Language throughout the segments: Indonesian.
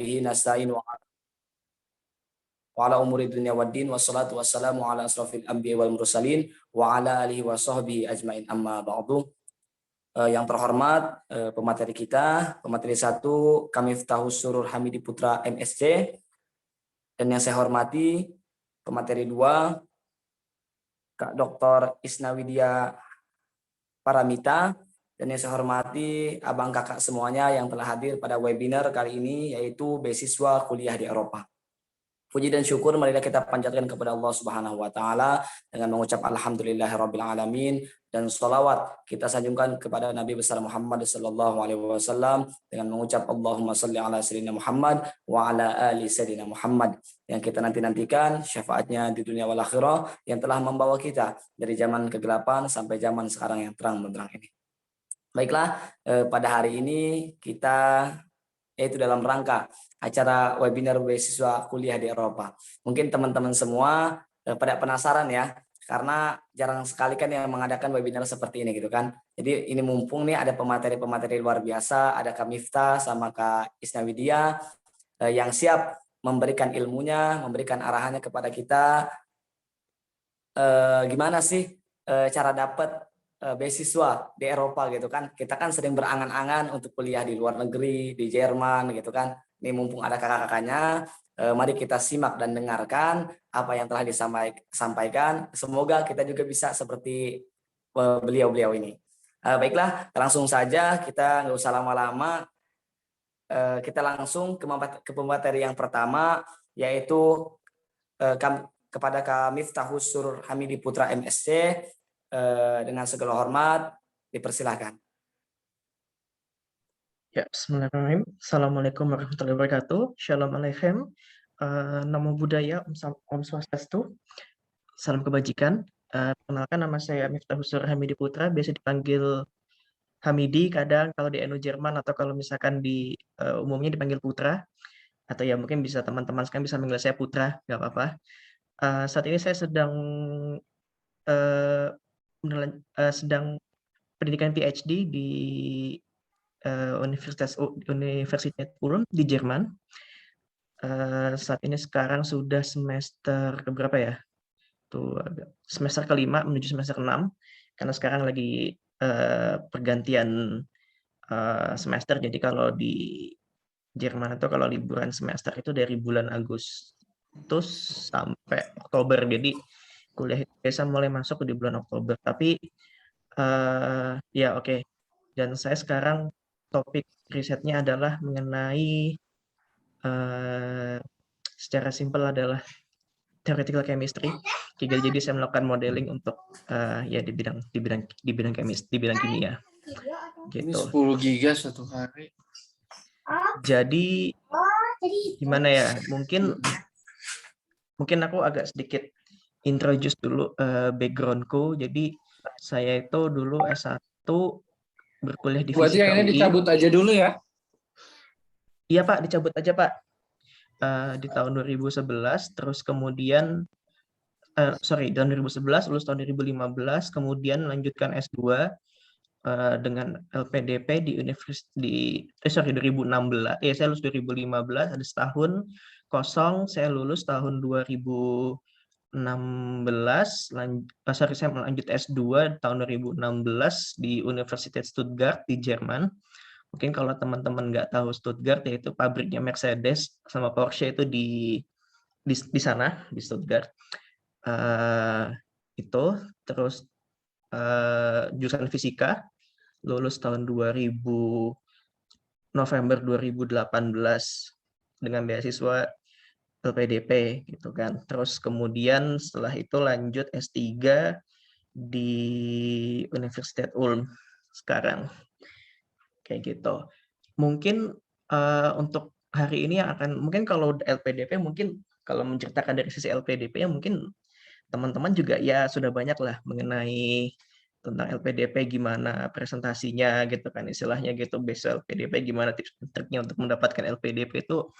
bihi nasta'in wa ala umuri dunya waddin wassalatu wassalamu ala asrofil anbiya wal mursalin wa ala alihi wa sahbihi ajmain amma ba'du. Yang terhormat pemateri kita, pemateri 1 kami Miftahus Surur Hamidi Putra MSc, dan yang saya hormati pemateri 2 Kak Dr. Isna Widya Paramita, dan yang saya hormati abang kakak semuanya yang telah hadir pada webinar kali ini, yaitu beasiswa kuliah di Eropa. Puji dan syukur marilah kita panjatkan kepada Allah Subhanahu wa taala dengan mengucap alhamdulillahirabbil alamin, dan sholawat kita sanjungkan kepada Nabi besar Muhammad sallallahu alaihi wasallam dengan mengucap Allahumma shalli ala sayyidina Muhammad wa ala ali sayyidina Muhammad, yang kita nantikan syafaatnya di dunia wal akhirah yang telah membawa kita dari zaman kegelapan sampai zaman sekarang yang terang benderang ini. Baiklah, pada hari ini kita yaitu dalam rangka acara webinar beasiswa kuliah di Eropa. Mungkin teman-teman semua pada penasaran ya, karena jarang sekali kan yang mengadakan webinar seperti ini gitu kan. Jadi ini mumpung nih ada pemateri-pemateri luar biasa, ada Kak Miftah sama Kak Isna Widya yang siap memberikan ilmunya, memberikan arahannya kepada kita. Gimana sih cara dapat beasiswa di Eropa gitu kan. Kita kan sering berangan-angan untuk kuliah di luar negeri, di Jerman gitu kan. Ini mumpung ada kakak-kakaknya, mari kita simak dan dengarkan apa yang telah disampaikan. Semoga kita juga bisa seperti beliau-beliau ini. Baiklah, langsung saja kita nggak usah lama-lama. Kita langsung ke pemateri yang pertama, yaitu kepada Kak Miftahus Surur Hamidi Putra MSc. Dengan segala hormat dipersilahkan. Ya, bismillahirrahmanirrahim. Assalamualaikum warahmatullahi wabarakatuh. Shalom alaikum. Namo Buddhaya, Om Swastiastu. Salam kebajikan. Perkenalkan, nama saya Miftahus Surur Hamidi Putra, biasa dipanggil Hamidi kadang kalau di NU Jerman, atau kalau misalkan di umumnya dipanggil Putra, atau ya mungkin bisa teman-teman sekalian bisa manggil saya Putra, nggak apa-apa. Saat ini saya sedang pendidikan PhD di Universitas Ulm di Jerman. Saat ini sekarang sudah semester keberapa ya? Semester kelima menuju semester 6, karena sekarang lagi pergantian semester. Jadi kalau di Jerman itu kalau liburan semester itu dari bulan Agustus sampai Oktober. Jadi kuliah biasa mulai masuk di bulan Oktober. Tapi ya oke. Dan saya sekarang topik risetnya adalah mengenai secara simpel adalah theoretical chemistry. Jadi saya melakukan modeling untuk ya di bidang kimia. Gitu. Ini 10 giga satu hari. Jadi gimana ya? Mungkin aku agak sedikit introduce dulu backgroundku. Jadi saya itu dulu S1 berkuliah di Buat yang ini dicabut aja dulu ya. Iya Pak, dicabut aja Pak. Di tahun 2011, terus kemudian tahun 2011, lulus tahun 2015, kemudian lanjutkan S2 dengan LPDP di 2016. Saya lulus 2015, ada setahun kosong, saya lulus tahun 2016. Saya melanjut S2 tahun 2016 di Universitas Stuttgart di Jerman. Mungkin kalau teman-teman nggak tahu Stuttgart, yaitu pabriknya Mercedes sama Porsche itu di sana, di Stuttgart. Itu terus jurusan fisika, lulus tahun November 2018 dengan beasiswa LPDP gitu kan. Terus kemudian setelah itu lanjut S3 di Universitas Ulm sekarang. Kayak gitu. Mungkin untuk hari ini mungkin kalau LPDP, mungkin kalau menceritakan dari sisi LPDP mungkin teman-teman juga ya sudah banyak lah mengenai tentang LPDP, gimana presentasinya gitu kan, istilahnya gitu, base LPDP, gimana tips and triknya untuk mendapatkan LPDP itu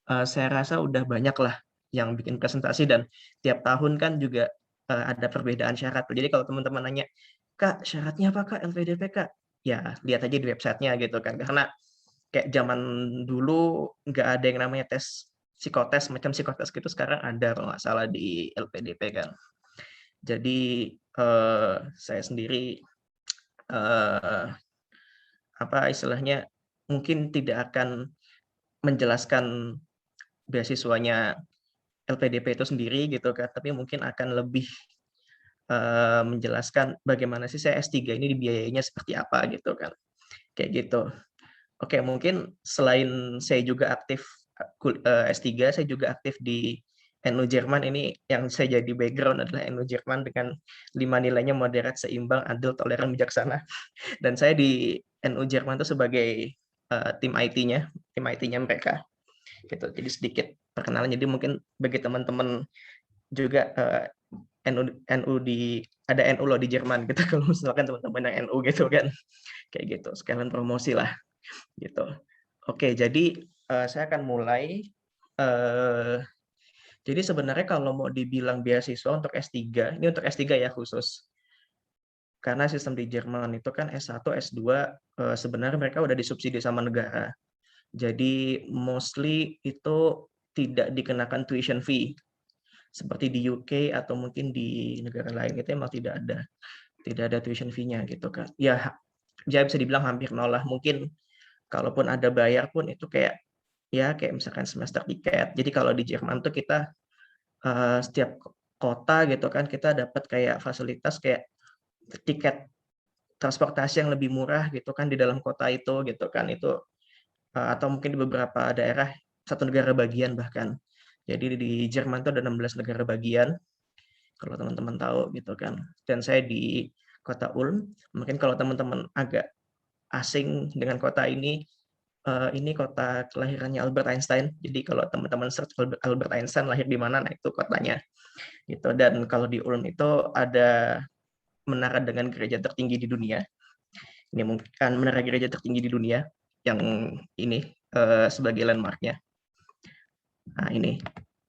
saya rasa udah banyak lah yang bikin presentasi, dan tiap tahun kan juga ada perbedaan syarat. Jadi kalau teman-teman nanya, Kak, syaratnya apa Kak LPDP Kak? Ya lihat aja di websitenya gitu kan, karena kayak zaman dulu nggak ada yang namanya tes psikotes, macam psikotes gitu, sekarang ada kalau nggak salah di LPDP kan. Jadi saya sendiri apa istilahnya mungkin tidak akan menjelaskan beasiswanya LPDP itu sendiri gitu kan, tapi mungkin akan lebih menjelaskan bagaimana sih saya S3 ini dibiayainya seperti apa gitu kan, kayak gitu. Oke, mungkin selain saya juga aktif S3, saya juga aktif di NU Jerman. Ini yang saya jadi background adalah NU Jerman dengan 5 nilainya moderat, seimbang, adil, toleran, bijaksana. Dan saya di NU Jerman itu sebagai tim IT-nya mereka. Gitu. Jadi sedikit perkenalan. Jadi mungkin bagi teman-teman juga NU ada NU loh di Jerman gitu, kalau misalkan teman-teman yang NU gitu kan, kayak gitu. Sekalian promosi lah. Gitu. Oke, jadi saya akan mulai. Jadi sebenarnya kalau mau dibilang beasiswa untuk S3, ini untuk S3 ya khusus. Karena sistem di Jerman itu kan S1, S2 sebenarnya mereka udah disubsidi sama negara. Jadi mostly itu tidak dikenakan tuition fee. Seperti di UK atau mungkin di negara lain itu emang tidak ada tuition fee-nya gitu kan. Ya bisa dibilang hampir nol lah. Mungkin kalaupun ada bayar pun itu kayak misalkan semester tiket. Jadi kalau di Jerman tuh kita setiap kota gitu kan kita dapat kayak fasilitas kayak tiket transportasi yang lebih murah gitu kan di dalam kota itu gitu kan, itu atau mungkin di beberapa daerah satu negara bagian bahkan. Jadi di Jerman itu ada 16 negara bagian kalau teman-teman tahu gitu kan. Dan saya di kota Ulm. Mungkin kalau teman-teman agak asing dengan kota ini kota kelahirannya Albert Einstein. Jadi kalau teman-teman search Albert Einstein lahir di mana, nah itu kotanya. Gitu. Dan kalau di Ulm itu ada menara dengan gereja tertinggi di dunia. Ini mungkin menara gereja tertinggi di dunia yang ini sebagai landmarknya. Nah ini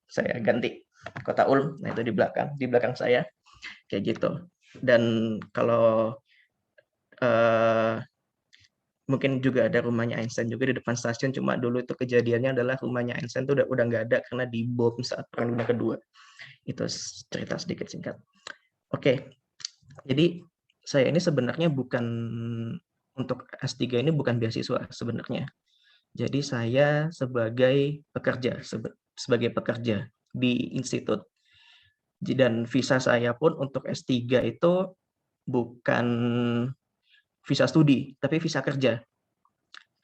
saya ganti kota Ulm. Nah itu di belakang saya kayak gitu. Dan kalau mungkin juga ada rumahnya Einstein juga di depan stasiun, cuma dulu itu kejadiannya adalah rumahnya Einstein itu udah nggak ada karena dibom saat Perang Dunia Kedua. Itu cerita sedikit singkat. Oke, jadi saya ini sebenarnya bukan untuk S3 ini bukan beasiswa sebenarnya. Jadi saya sebagai pekerja di institut. Dan visa saya pun untuk S3 itu bukan visa studi, tapi visa kerja.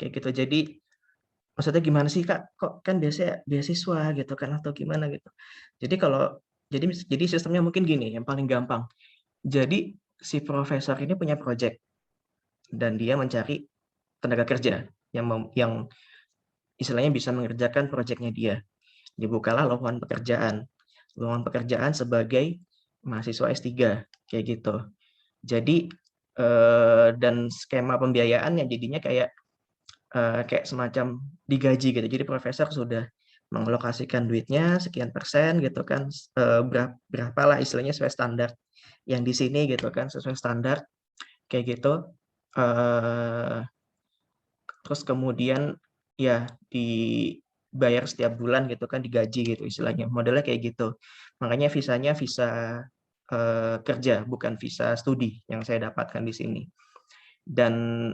Kayak gitu. Jadi maksudnya gimana sih Kak? Kok kan biasanya beasiswa gitu kan atau gimana gitu. Jadi sistemnya mungkin gini, yang paling gampang. Jadi si profesor ini punya project dan dia mencari tenaga kerja yang istilahnya bisa mengerjakan proyeknya dia. Dibukalah lowongan pekerjaan sebagai mahasiswa S3 kayak gitu. Jadi dan skema pembiayaannya jadinya kayak semacam digaji gitu. Jadi profesor sudah mengalokasikan duitnya sekian persen gitu kan, berapa lah istilahnya sesuai standar yang di sini gitu kan, sesuai standar kayak gitu. Terus kemudian ya dibayar setiap bulan gitu kan, digaji gitu istilahnya, modelnya kayak gitu. Makanya visanya visa kerja bukan visa studi yang saya dapatkan di sini. Dan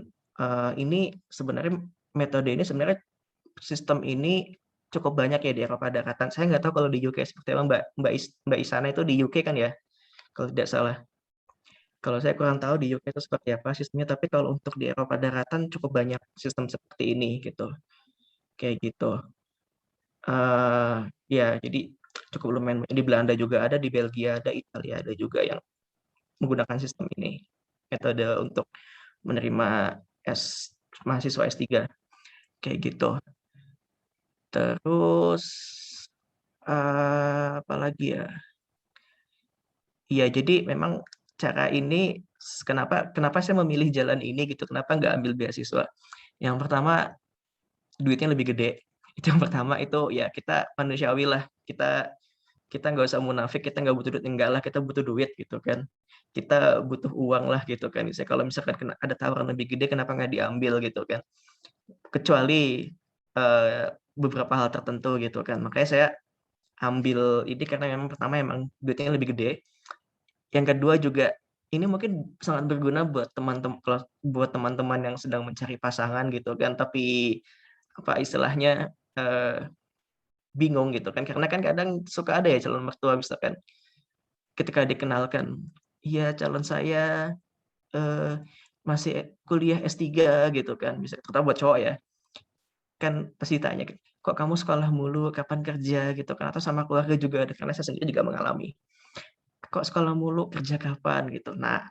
ini sebenarnya metode ini sebenarnya sistem ini cukup banyak ya di Eropa Daratan. Saya nggak tahu kalau di UK seperti apa, Mbak Isana itu di UK kan ya, kalau tidak salah. Kalau saya kurang tahu di UK itu seperti apa sistemnya, tapi kalau untuk di Eropa Daratan cukup banyak sistem seperti ini gitu, kayak gitu. Ya, jadi cukup lumayan. Di Belanda juga ada, di Belgia ada, Italia ada juga yang menggunakan sistem ini, metode untuk menerima mahasiswa S3 kayak gitu. Terus apalagi ya? Iya, jadi memang cara ini kenapa saya memilih jalan ini gitu, kenapa nggak ambil beasiswa. Yang pertama, duitnya lebih gede. Itu yang pertama, itu ya kita manusiawi lah. Kita nggak usah munafik, kita nggak butuh duit, enggak lah, kita butuh duit gitu kan. Kita butuh uang lah gitu kan. Kalau misalkan ada tawaran lebih gede, kenapa nggak diambil gitu kan. kecuali beberapa hal tertentu gitu kan. Makanya saya ambil ini karena memang pertama emang duitnya lebih gede. Yang kedua juga ini mungkin sangat berguna buat teman-teman yang sedang mencari pasangan gitu kan, tapi apa istilahnya bingung gitu kan. Karena kan kadang suka ada ya calon mertua misalkan ketika dikenalkan, "Iya calon saya masih kuliah S3," gitu kan, bisa terutama buat cowok ya. Kan pasti tanya, "Kok kamu sekolah mulu, kapan kerja?" Gitu kan, atau sama keluarga juga ada, karena saya sendiri juga mengalami, "Kok sekolah mulu, kerja kapan?" Gitu. Nah,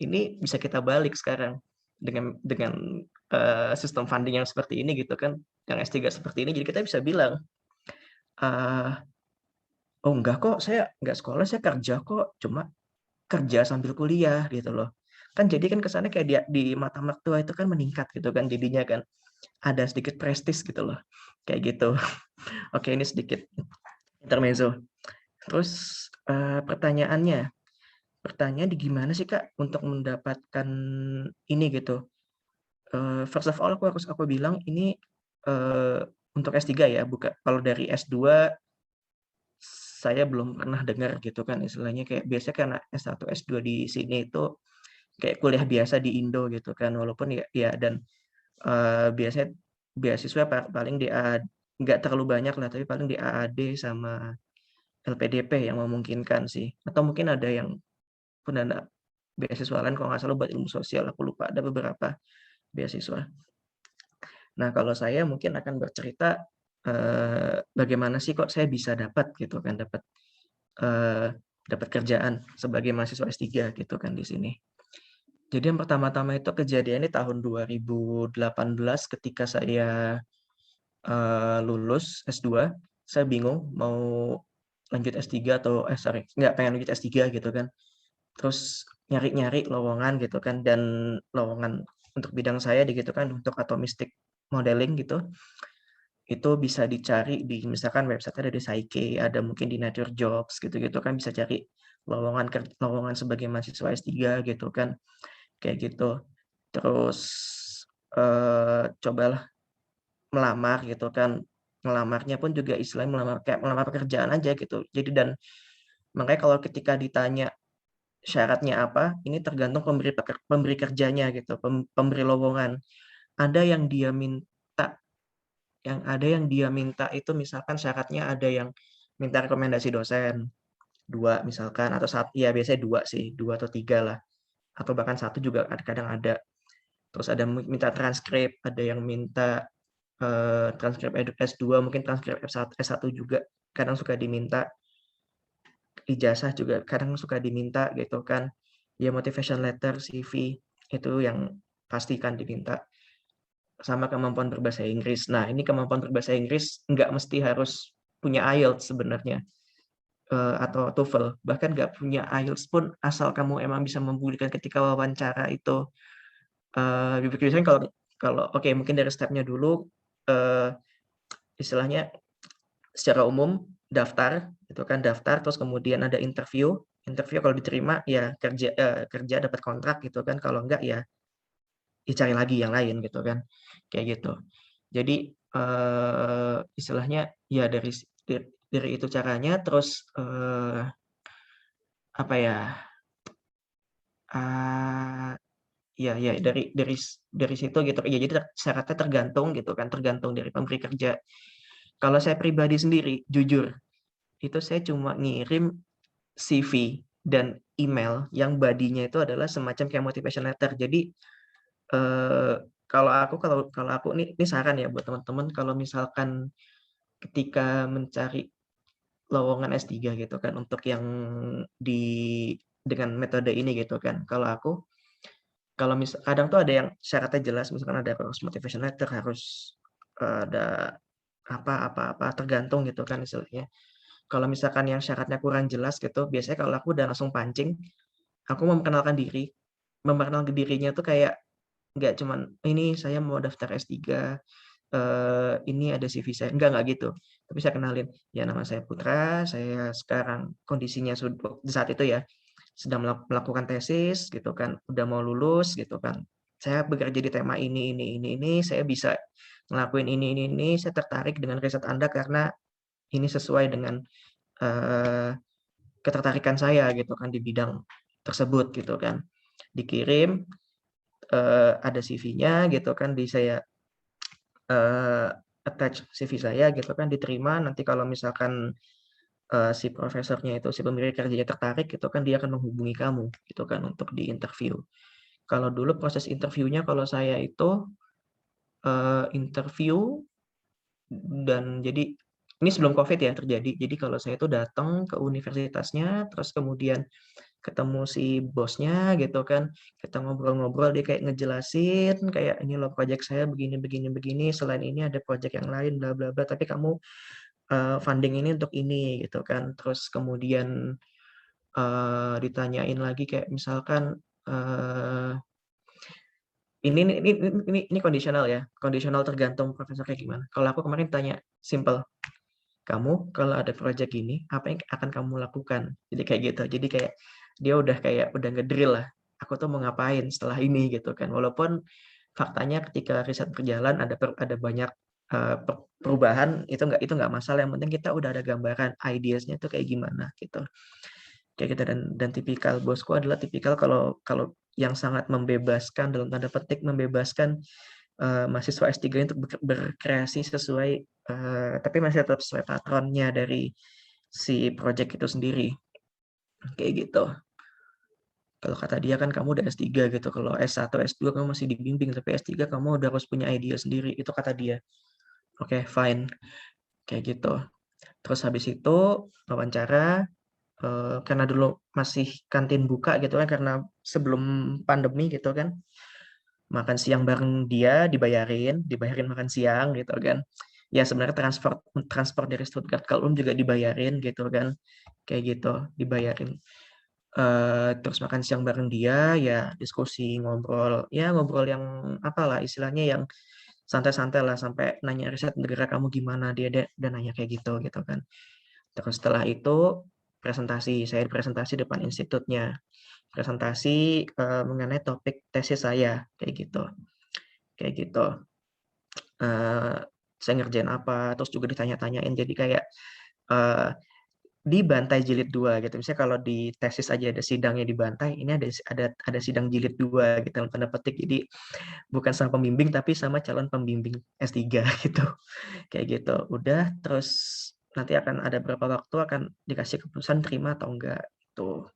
ini bisa kita balik sekarang dengan sistem funding yang seperti ini gitu kan, yang S3 seperti ini, jadi kita bisa bilang, eee, "Oh enggak kok, saya nggak sekolah, saya kerja kok, cuma kerja sambil kuliah," gitu loh. Kan jadi kan kesannya kayak di mata mertua itu kan meningkat gitu kan jadinya kan, ada sedikit prestis gitu loh, kayak gitu. Oke, ini sedikit intermezzo. Terus, pertanyaannya di gimana sih, Kak, untuk mendapatkan ini gitu, first of all aku bilang ini, eee, untuk S3 ya, kalau dari S2 saya belum pernah dengar gitu kan, istilahnya kayak biasanya karena S1, S2 di sini itu kayak kuliah biasa di Indo gitu kan, walaupun ya dan, biasanya beasiswa paling di nggak terlalu banyak lah, tapi paling di AAD sama LPDP yang memungkinkan sih, atau mungkin ada yang pendana beasiswa lain kalau nggak salah buat ilmu sosial, aku lupa, ada beberapa beasiswa. Nah, kalau saya mungkin akan bercerita, bagaimana sih kok saya bisa dapat gitu kan, eee, dapat kerjaan sebagai mahasiswa S3 gitu kan di sini. Jadi yang pertama-tama itu kejadiannya tahun 2018 ketika saya, lulus S2, saya bingung mau lanjut S3 atau sorry, nggak pengen lanjut S3 gitu kan. Terus nyari-nyari lowongan gitu kan, dan lowongan untuk bidang saya gitu kan, untuk atomistic modeling gitu, itu bisa dicari di misalkan website ada di Saike, ada mungkin di Nature Jobs gitu-gitu kan, bisa cari lowongan sebagai mahasiswa S3 gitu kan, kayak gitu. Terus, cobalah melamar gitu kan, ngelamarnya pun juga istilahnya kayak melamar pekerjaan aja gitu. Jadi dan makanya kalau ketika ditanya syaratnya apa, ini tergantung pemberi kerjanya gitu, pemberi lowongan. Ada yang dia minta itu misalkan syaratnya ada yang minta rekomendasi dosen, 2 misalkan atau ya biasanya 2 sih, 2 atau 3 lah, atau bahkan 1 juga kadang ada. Terus ada minta transkrip, ada yang minta, transkrip S2, mungkin transkrip S1 juga kadang suka diminta, ijazah juga kadang suka diminta gitu kan. Ya motivation letter, CV, itu yang pastikan diminta. Sama kemampuan berbahasa Inggris. Nah, ini kemampuan berbahasa Inggris nggak mesti harus punya IELTS sebenarnya, atau TOEFL. Bahkan nggak punya IELTS pun asal kamu emang bisa membuktikan ketika wawancara itu, biasanya kalau kalau oke mungkin dari step-nya dulu, eee, istilahnya secara umum daftar, gitu kan, daftar terus kemudian ada interview, interview kalau diterima ya kerja dapat kontrak gitu kan, kalau enggak ya cari lagi yang lain gitu kan, kayak gitu. Jadi, istilahnya ya dari itu caranya terus, apa ya, eee, ya dari situ gitu, ya jadi syaratnya tergantung gitu kan, tergantung dari pemberi kerja. Kalau saya pribadi sendiri, jujur, itu saya cuma ngirim CV dan email yang body-nya itu adalah semacam kayak motivation letter. Jadi, eee, kalau aku ini saran ya buat teman-teman kalau misalkan ketika mencari lowongan S3 gitu kan untuk yang di dengan metode ini gitu kan. Kalau kadang tuh ada yang syaratnya jelas misalkan ada harus motivation letter, harus, ada apa, tergantung gitu kan istilahnya. Kalau misalkan yang syaratnya kurang jelas gitu, biasanya kalau aku udah langsung pancing, aku memperkenalkan diri. Memperkenalkan dirinya tuh kayak nggak cuman, "Ini saya mau daftar S3, ini ada CV saya." Enggak gitu. Tapi saya kenalin, "Ya nama saya Putra, saya sekarang kondisinya di saat itu ya, sedang melakukan tesis gitu kan, udah mau lulus," gitu kan. saya bekerja di tema ini, saya bisa ngelakuin ini, saya tertarik dengan riset Anda karena ini sesuai dengan ketertarikan saya gitu kan di bidang tersebut gitu kan. Dikirim, ada CV-nya gitu kan, saya attach CV saya gitu kan, diterima. Nanti kalau misalkan si profesornya itu, si pemberi kerjanya tertarik gitu kan, dia akan menghubungi kamu gitu kan untuk di interview. Kalau dulu proses interviewnya kalau saya itu interview, dan jadi ini sebelum COVID ya terjadi. Jadi kalau saya itu datang ke universitasnya, terus kemudian ketemu si bosnya gitu kan, kita ngobrol-ngobrol, dia kayak ngejelasin kayak, "Ini loh project saya begini begini begini, selain ini ada project yang lain bla bla bla, tapi kamu funding ini untuk ini," gitu kan. Terus kemudian ditanyain lagi kayak misalkan, ini kondisional ya, kondisional tergantung profesor kayak gimana. Kalau aku kemarin tanya simple, "Kamu kalau ada project gini, apa yang akan kamu lakukan?" Jadi kayak gitu. Jadi kayak dia udah ngedrill lah, aku tuh mau ngapain setelah ini gitu kan. Walaupun faktanya ketika riset berjalan ada banyak perubahan, itu nggak masalah, yang penting kita udah ada gambaran ideas-nya tuh kayak gimana gitu. Kayak gitu, dan tipikal bosku adalah tipikal kalau yang sangat membebaskan, dalam tanda petik membebaskan mahasiswa S3 untuk berkreasi sesuai, tapi masih tetap sesuai patronnya dari si project itu sendiri, kayak gitu. Kalau kata dia kan kamu udah S3 gitu, kalau S1, S2 kamu masih dibimbing, tapi S3 kamu udah harus punya ide sendiri, itu kata dia. Oke, fine, kayak gitu. Terus habis itu wawancara, karena dulu masih kantin buka gitu kan, karena sebelum pandemi gitu kan, makan siang bareng dia dibayarin makan siang gitu kan. Ya sebenarnya transport dari Stuttgart ke Ulm juga dibayarin gitu kan, kayak gitu, dibayarin. Terus makan siang bareng dia, ya diskusi, ngobrol, ya ngobrol yang apalah istilahnya, yang santai-santai lah, sampai nanya riset negara kamu gimana, dia nanya kayak gitu kan. Terus setelah itu saya presentasi depan institutnya, presentasi mengenai topik tesis saya, kayak gitu. Saya ngerjain apa, terus juga ditanya-tanyain, jadi kayak dibantai jilid 2 gitu. Misalnya kalau di tesis aja ada sidangnya dibantai, ini ada sidang jilid 2 gitu, dalam tanda petik. Jadi bukan sama pembimbing tapi sama calon pembimbing S3 gitu. Kayak gitu. Udah, terus nanti akan ada berapa waktu akan dikasih keputusan terima atau enggak gitu.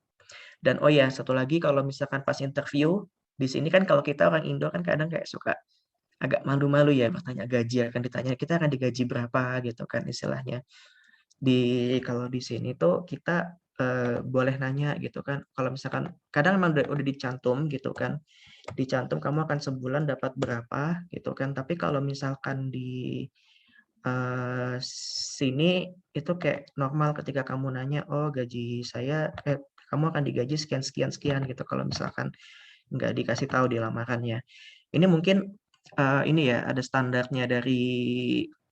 Dan oh ya, satu lagi, kalau misalkan pas interview di sini kan, kalau kita orang Indo kan kadang kayak suka agak malu-malu ya bertanya gaji, akan ditanya kita akan digaji berapa gitu kan istilahnya. Kalau di sini tuh kita boleh nanya gitu kan, kalau misalkan kadang memang udah dicantum gitu kan, dicantum kamu akan sebulan dapat berapa gitu kan, tapi kalau misalkan di sini itu kayak normal ketika kamu nanya, "Oh gaji saya, kamu akan digaji sekian sekian sekian," gitu, kalau misalkan nggak dikasih tahu di lamarannya. Ini mungkin ini ya, ada standarnya dari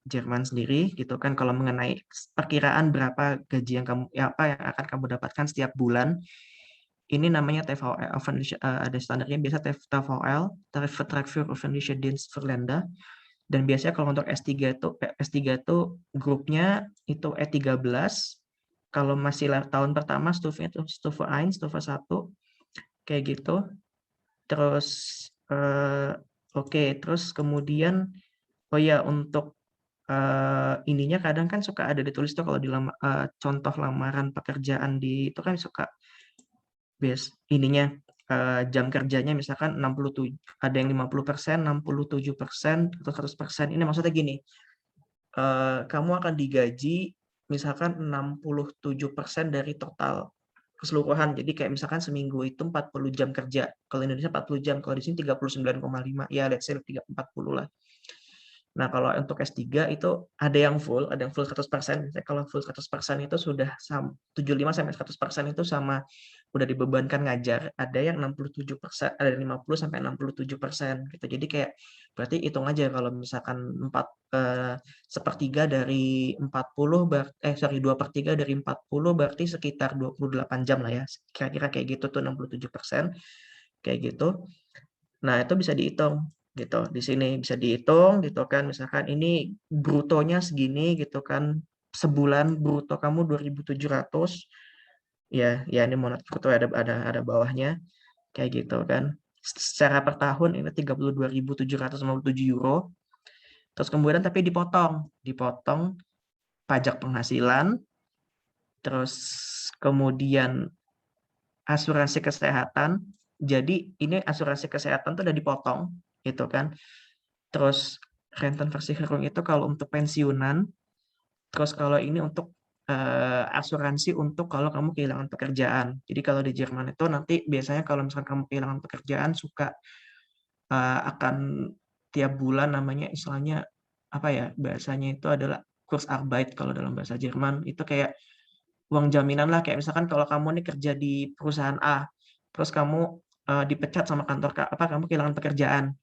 Jerman sendiri gitu kan, kalau mengenai perkiraan berapa gaji yang yang akan kamu dapatkan setiap bulan. Ini namanya TVL, ada standarnya, biasa TVL, Tarifvertrag für öffentliche Dienstverländer. Dan biasanya kalau untuk S3 itu grupnya itu E13. Kalau masih tahun pertama stufnya itu Stufe 1, Stufe 1, kayak gitu. Terus oke, terus kemudian oh ya, untuk ininya kadang kan suka ada ditulis tuh kalau di contoh lamaran pekerjaan itu kan suka ininya jam kerjanya misalkan 67, ada yang 50%, 67%, atau 100%. Ini maksudnya gini, kamu akan digaji misalkan 67% dari total keseluruhan. Jadi kayak misalkan seminggu itu 40 jam kerja. Kalau Indonesia 40 jam, kalau di sini 39,5. Ya let's say 40 lah. Nah, kalau untuk S3 itu ada yang full 100%. Misalnya kalau full 100% itu sudah 75 sampai 100% itu sama udah dibebankan ngajar. Ada yang 67%, ada yang 50 sampai 67% gitu. Jadi kayak berarti hitung aja kalau misalkan 1/3 dari 40 2/3 dari 40 berarti sekitar 28 jam lah ya. Kira-kira kayak gitu tuh 67%. Kayak gitu. Nah, itu bisa dihitung gitu. Di sini bisa dihitung gitu kan. Misalkan ini brutonya segini gitu kan. Sebulan bruto kamu 2.700. Ya, ya ini monat bruto ada bawahnya kayak gitu kan. Secara per tahun ini 32.757 euro. Terus kemudian tapi dipotong pajak penghasilan, terus kemudian asuransi kesehatan. Jadi ini asuransi kesehatan tuh udah dipotong gitu kan. Terus Rentenversicherung itu kalau untuk pensiunan, terus kalau ini untuk asuransi untuk kalau kamu kehilangan pekerjaan. Jadi kalau di Jerman itu nanti biasanya kalau misalkan kamu kehilangan pekerjaan suka akan tiap bulan namanya istilahnya apa ya bahasanya itu adalah Kurzarbeit kalau dalam bahasa Jerman itu kayak uang jaminan lah kayak misalkan kalau kamu nih kerja di perusahaan A terus kamu dipecat sama kantor apa kamu kehilangan pekerjaan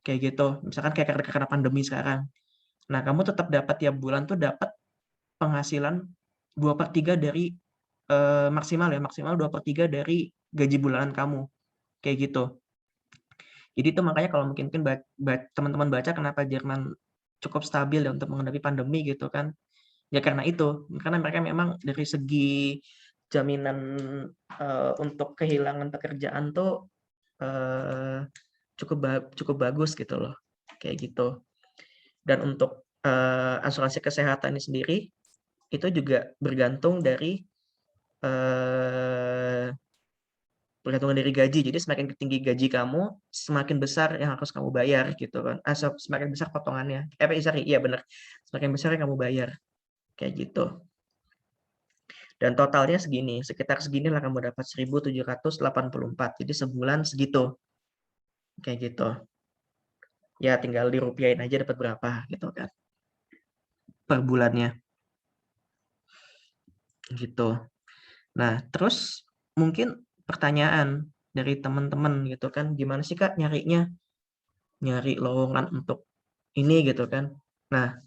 kayak gitu misalkan kayak karena pandemi sekarang. Nah kamu tetap dapat tiap bulan tuh dapat penghasilan 2/3 dari maksimal 2/3 dari gaji bulanan kamu kayak gitu. Jadi itu makanya kalau mungkin teman-teman baca kenapa Jerman cukup stabil ya untuk menghadapi pandemi gitu kan. Ya karena itu, karena mereka memang dari segi jaminan untuk kehilangan pekerjaan tuh cukup bagus gitu loh. Kayak gitu. Dan untuk asuransi kesehatan ini sendiri itu juga bergantung dari bergantung dari gaji. Jadi semakin tinggi gaji kamu, semakin besar yang harus kamu bayar gitu kan. Semakin besar potongannya. Sorry, iya benar. Semakin besar yang kamu bayar. Kayak gitu. Dan totalnya segini, sekitar segini lah kamu dapat 1.784. Jadi sebulan segitu. Kayak gitu. Ya tinggal dirupiahin aja dapat berapa gitu kan. Per bulannya. Gitu. Nah, terus mungkin pertanyaan dari teman-teman gitu kan, gimana sih Kak nyarinya? Nyari lowongan untuk ini gitu kan. Nah,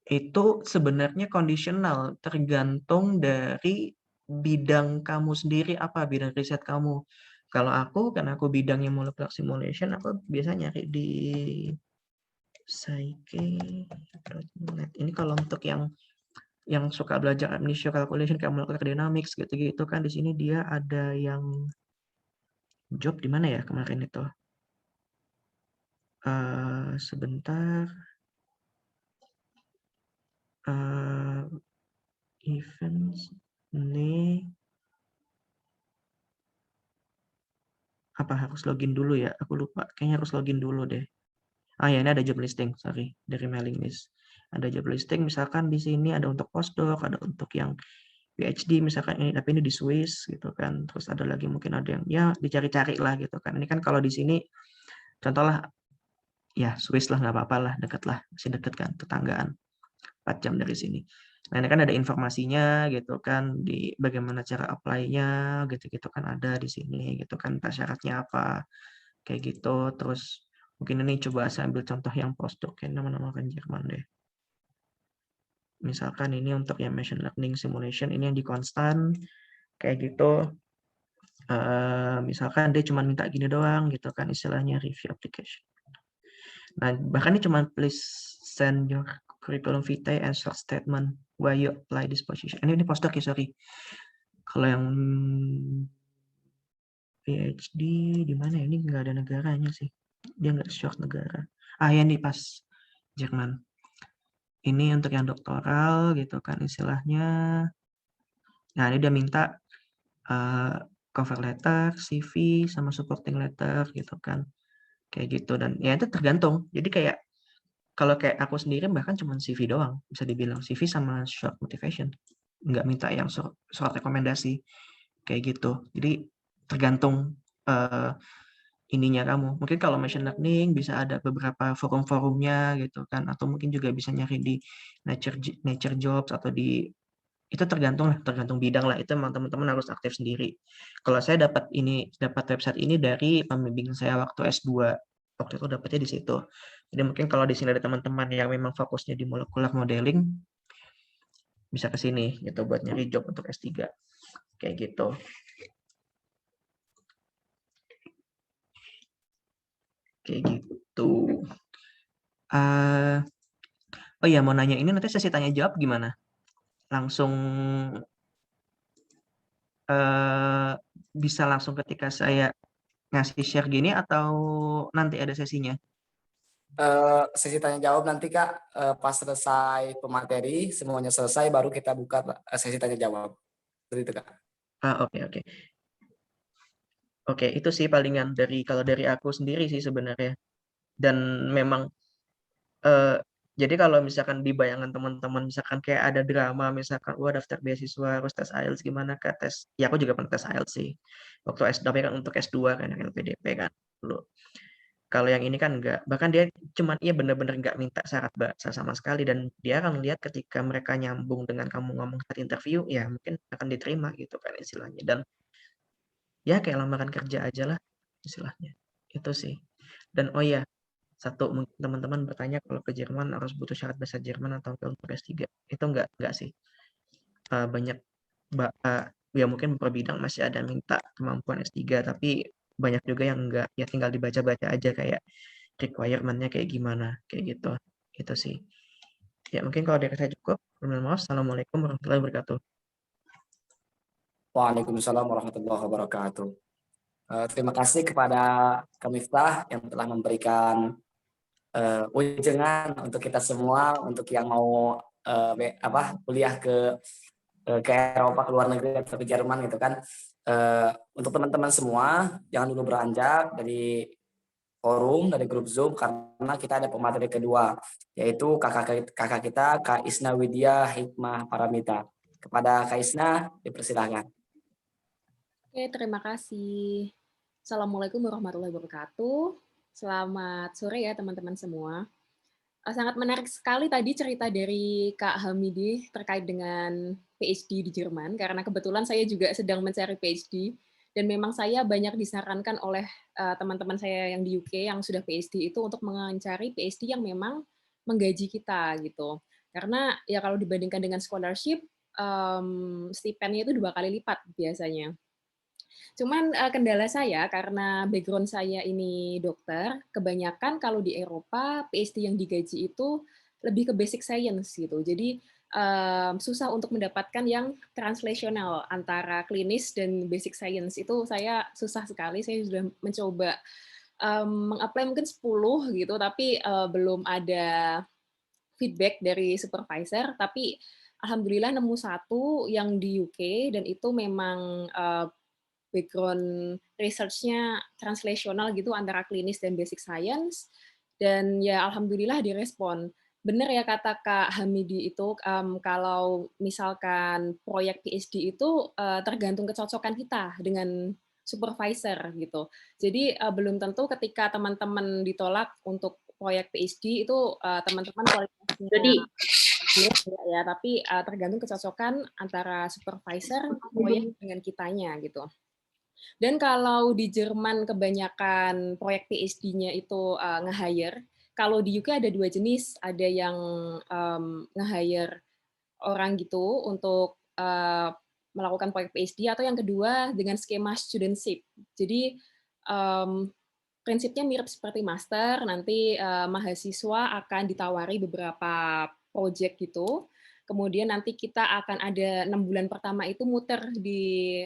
itu sebenarnya kondisional, tergantung dari bidang kamu sendiri apa, bidang riset kamu. Kalau aku, karena aku bidangnya molecular simulation, aku biasa nyari di psyche.net. Ini kalau untuk yang suka belajar initial calculation kayak molecular dynamics gitu-gitu kan di sini dia ada yang job di mana ya kemarin itu? Sebentar. Events ini apa harus login dulu ya? Aku lupa. Kayaknya harus login dulu deh. Ya ini ada job listing, sorry, dari mailing list. Ada job listing, misalkan di sini ada untuk postdoc, ada untuk yang PhD misalkan ini, tapi ini di Swiss gitu kan. Terus ada lagi mungkin ada yang ya dicari-cari lah gitu kan. Ini kan kalau di sini contohlah ya Swiss lah nggak apa-apa lah, deket lah, masih deket kan, tetanggaan 4 jam dari sini. Nah ini kan ada informasinya gitu kan di bagaimana cara apply-nya gitu-gitu kan ada di sini gitu kan syaratnya apa kayak gitu. Terus mungkin ini coba saya ambil contoh yang postdoc ya nama-nama kan Jerman deh. Misalkan ini untuk yang machine learning simulation ini yang di konstan kayak gitu. Misalkan dia cuma minta gini doang gitu kan istilahnya review application. Nah bahkan ini cuma please send your curriculum vitae and short statement why you apply this position. Ini postdoc ya sorry. Kalau yang PhD di mana ini nggak ada negaranya sih. Dia nggak short negara. Ya ini pas Jerman. Ini untuk yang doktoral gitu kan istilahnya. Nah ini dia minta cover letter, CV, sama supporting letter gitu kan. Kayak gitu dan ya itu tergantung. Jadi kayak kalau kayak aku sendiri bahkan cuma CV doang bisa dibilang CV sama short motivation. Nggak minta yang surat rekomendasi kayak gitu. Jadi tergantung ininya kamu. Mungkin kalau machine learning bisa ada beberapa forum-forumnya gitu kan atau mungkin juga bisa nyari di Nature Jobs atau di itu tergantung bidang lah. Itu memang teman-teman harus aktif sendiri. Kalau saya dapat website ini dari pembimbing saya waktu S2. Waktu itu dapatnya di situ. Jadi mungkin kalau di sini ada teman-teman yang memang fokusnya di molecular modeling bisa ke sini gitu buat nyari job untuk S3. Kayak gitu. kayak gitu. Oh iya, mau nanya ini nanti sesi tanya jawab gimana? Langsung bisa langsung ketika saya ngasih share gini atau nanti ada sesinya? Sesi tanya jawab nanti Kak, pas selesai pemateri, semuanya selesai baru kita buka sesi tanya jawab. Seperti itu Kak. Oke, oke. Oke, itu sih palingan kalau dari aku sendiri sih sebenarnya. Dan memang jadi kalau misalkan di bayangan teman-teman misalkan kayak ada drama misalkan, wah daftar beasiswa harus tes IELTS gimana Kak, ya aku juga pernah tes IELTS sih. Waktu tapi kan untuk S2 kan yang LPDP kan dulu. Kalau yang ini kan enggak, bahkan dia cuman bener-bener nggak minta syarat bahasa sama sekali dan dia akan lihat ketika mereka nyambung dengan kamu ngomong saat interview, ya mungkin akan diterima gitu kan istilahnya. Dan ya kayak lamaran kerja aja lah istilahnya. Itu sih. Dan oh ya, satu mungkin teman-teman bertanya kalau ke Jerman harus butuh syarat bahasa Jerman atau enggak untuk S3. Itu enggak sih. Banyak ya mungkin beberapa bidang masih ada minta kemampuan S3 tapi banyak juga yang enggak, ya tinggal dibaca-baca aja kayak requirement-nya kayak gimana, kayak gitu. Itu sih. Ya mungkin kalau dari saya cukup. Maaf. Assalamualaikum warahmatullahi wabarakatuh. Waalaikumsalam warahmatullahi wabarakatuh. Terima kasih kepada Kak Miftah yang telah memberikan ujangan untuk kita semua, untuk yang mau kuliah ke Eropa, ke luar negeri atau ke Jerman gitu kan. Untuk teman-teman semua jangan dulu beranjak dari forum, dari grup Zoom, karena kita ada pemateri kedua, yaitu kakak kita Kak Isna Widya Hikmah Paramita. Kepada Kak Isna dipersilahkan. Oke, terima kasih. Assalamualaikum warahmatullahi wabarakatuh. Selamat sore ya teman-teman semua. Sangat menarik sekali tadi cerita dari Kak Hamidi terkait dengan PhD di Jerman, karena kebetulan saya juga sedang mencari PhD, dan memang saya banyak disarankan oleh teman-teman saya yang di UK yang sudah PhD itu untuk mencari PhD yang memang menggaji kita gitu. Karena ya kalau dibandingkan dengan scholarship, stipennya itu 2 kali lipat biasanya. Cuman kendala saya karena background saya ini dokter, kebanyakan kalau di Eropa PhD yang digaji itu lebih ke basic science gitu. Jadi susah untuk mendapatkan yang translational antara klinis dan basic science. Itu saya susah sekali. Saya sudah mencoba meng-apply mungkin 10 gitu, tapi belum ada feedback dari supervisor. Tapi alhamdulillah nemu satu yang di UK dan itu memang background research-nya translasional gitu antara klinis dan basic science, dan ya alhamdulillah direspon. Benar ya kata Kak Hamidi itu, kalau misalkan proyek PhD itu tergantung kecocokan kita dengan supervisor gitu. Jadi belum tentu ketika teman-teman ditolak untuk proyek PhD itu teman-teman kualitasnya ya, tapi tergantung kecocokan antara supervisor proyek dengan kitanya gitu. Dan kalau di Jerman kebanyakan proyek PhD-nya itu nge-hire, kalau di UK ada 2 jenis, ada yang nge-hire orang gitu untuk melakukan proyek PhD, atau yang kedua dengan skema studentship. Jadi prinsipnya mirip seperti master, nanti mahasiswa akan ditawari beberapa project gitu, kemudian nanti kita akan ada 6 bulan pertama itu muter di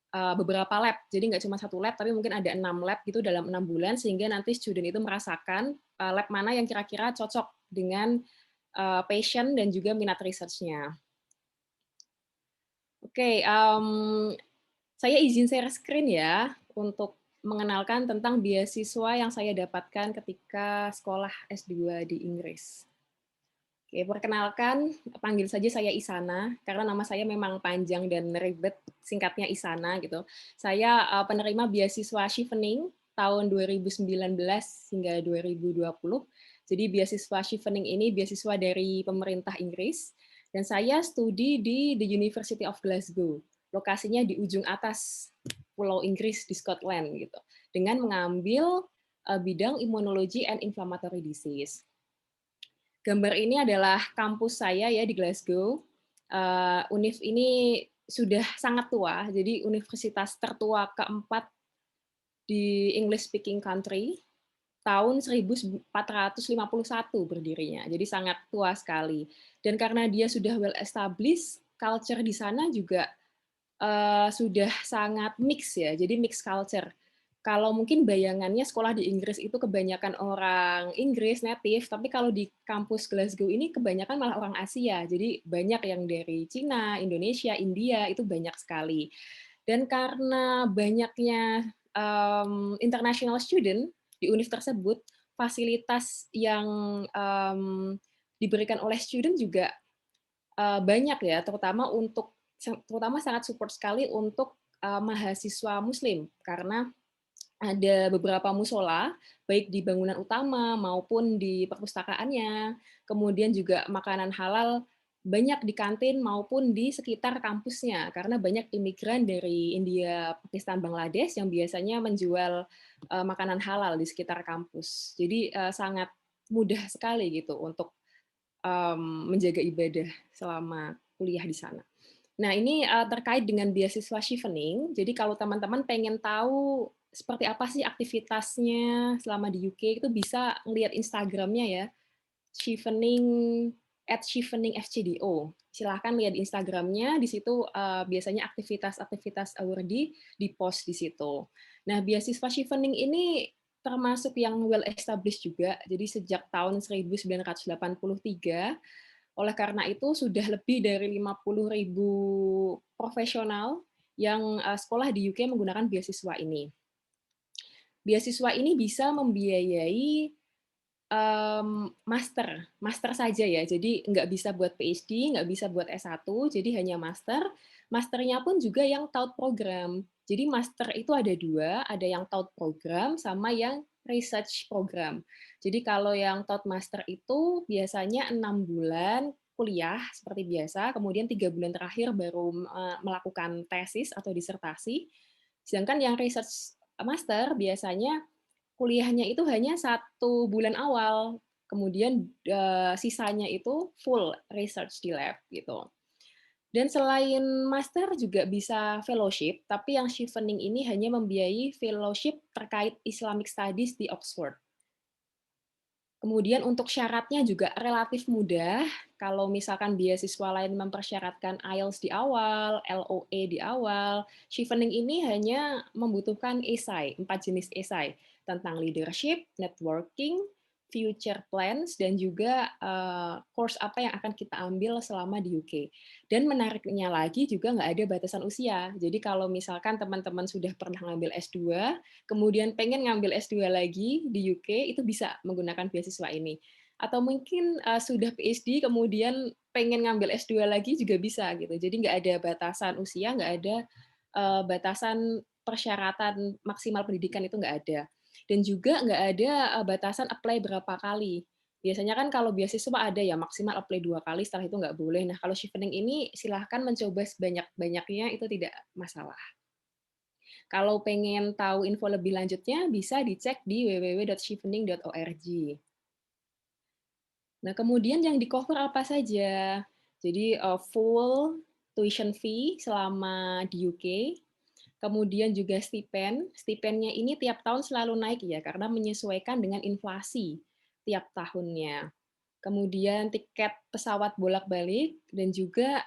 beberapa lab, jadi nggak cuma 1 lab, tapi mungkin ada 6 lab gitu dalam 6 bulan, sehingga nanti student itu merasakan lab mana yang kira-kira cocok dengan passion dan juga minat research-nya. Oke, saya izin share screen ya, untuk mengenalkan tentang beasiswa yang saya dapatkan ketika sekolah S2 di Inggris. Oke, perkenalkan, panggil saja saya Isana, karena nama saya memang panjang dan ribet, singkatnya Isana gitu. Saya penerima beasiswa Chevening tahun 2019 hingga 2020. Jadi beasiswa Chevening ini beasiswa dari pemerintah Inggris, dan saya studi di The University of Glasgow, lokasinya di ujung atas Pulau Inggris di Scotland gitu, dengan mengambil bidang Immunology and Inflammatory Disease. Gambar ini adalah kampus saya ya di Glasgow. Univ ini sudah sangat tua, jadi universitas tertua keempat di English speaking country. tahun 1451 berdirinya, jadi sangat tua sekali. Dan karena dia sudah well established, culture di sana juga sudah sangat mix ya, jadi mix culture. Kalau mungkin bayangannya sekolah di Inggris itu kebanyakan orang Inggris native, tapi kalau di kampus Glasgow ini kebanyakan malah orang Asia. Jadi banyak yang dari Cina, Indonesia, India, itu banyak sekali. Dan karena banyaknya international student di univ tersebut, fasilitas yang diberikan oleh student juga banyak ya, terutama sangat support sekali untuk mahasiswa Muslim, karena ada beberapa musola, baik di bangunan utama maupun di perpustakaannya, kemudian juga makanan halal banyak di kantin maupun di sekitar kampusnya, karena banyak imigran dari India, Pakistan, Bangladesh yang biasanya menjual makanan halal di sekitar kampus. Jadi sangat mudah sekali gitu untuk menjaga ibadah selama kuliah di sana. Nah, ini terkait dengan beasiswa Chevening. Jadi kalau teman-teman pengen tahu seperti apa sih aktivitasnya selama di UK, itu bisa ngelihat Instagramnya ya, Chevening @cheveningfcdo. Silahkan lihat Instagramnya, di situ biasanya aktivitas-aktivitas awardee di-post di situ. Nah, beasiswa Chevening ini termasuk yang well established juga, jadi sejak tahun 1983. Oleh karena itu, sudah lebih dari 50.000 profesional yang sekolah di UK menggunakan beasiswa ini. Beasiswa ini bisa membiayai master saja ya, jadi nggak bisa buat PhD, nggak bisa buat S1, jadi hanya master. Masternya pun juga yang taught program. Jadi master itu ada dua, ada yang taught program sama yang research program. Jadi kalau yang taught master itu biasanya 6 bulan kuliah seperti biasa, kemudian 3 bulan terakhir baru melakukan tesis atau disertasi. Sedangkan yang research master biasanya kuliahnya itu hanya 1 bulan awal, kemudian sisanya itu full research di lab gitu. Dan selain master juga bisa fellowship, tapi yang Chevening ini hanya membiayai fellowship terkait Islamic Studies di Oxford. Kemudian untuk syaratnya juga relatif mudah. Kalau misalkan beasiswa lain mempersyaratkan IELTS di awal, LOA di awal, Chevening ini hanya membutuhkan esai, 4 jenis esai tentang leadership, networking, future plans, dan juga course apa yang akan kita ambil selama di UK. Dan menariknya lagi juga nggak ada batasan usia. Jadi kalau misalkan teman-teman sudah pernah ngambil S2, kemudian pengen ngambil S2 lagi di UK, itu bisa menggunakan beasiswa ini. Atau mungkin sudah PhD, kemudian pengen ngambil S2 lagi juga bisa gitu. Jadi nggak ada batasan usia, nggak ada batasan persyaratan maksimal pendidikan, itu nggak ada. Dan juga nggak ada batasan apply berapa kali. Biasanya kan kalau beasiswa ada ya maksimal apply 2 kali, setelah itu nggak boleh. Nah kalau Chevening ini silahkan mencoba sebanyak-banyaknya, itu tidak masalah. Kalau pengen tahu info lebih lanjutnya, bisa dicek di www.chevening.org. Nah, kemudian yang di-cover apa saja? Jadi, full tuition fee selama di UK, kemudian juga stipend. Stipendnya ini tiap tahun selalu naik ya, karena menyesuaikan dengan inflasi tiap tahunnya. Kemudian tiket pesawat bolak-balik, dan juga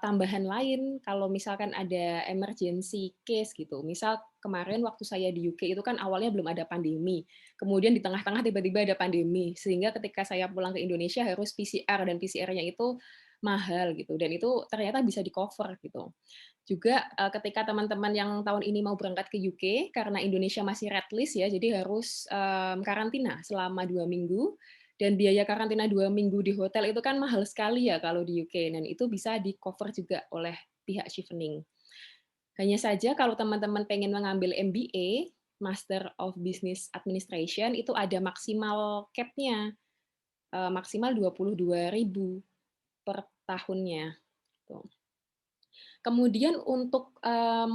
tambahan lain kalau misalkan ada emergency case gitu. Misal kemarin waktu saya di UK itu kan awalnya belum ada pandemi, kemudian di tengah-tengah tiba-tiba ada pandemi, sehingga ketika saya pulang ke Indonesia harus PCR, dan PCR-nya itu mahal gitu, dan itu ternyata bisa di-cover gitu. Juga ketika teman-teman yang tahun ini mau berangkat ke UK, karena Indonesia masih red list ya, jadi harus karantina selama 2 minggu, dan biaya karantina 2 minggu di hotel itu kan mahal sekali ya kalau di UK, dan itu bisa di-cover juga oleh pihak Chevening. Hanya saja kalau teman-teman pengen mengambil MBA, Master of Business Administration, itu ada maksimal cap-nya, maksimal 22.000 per tahunnya. Tuh. Kemudian untuk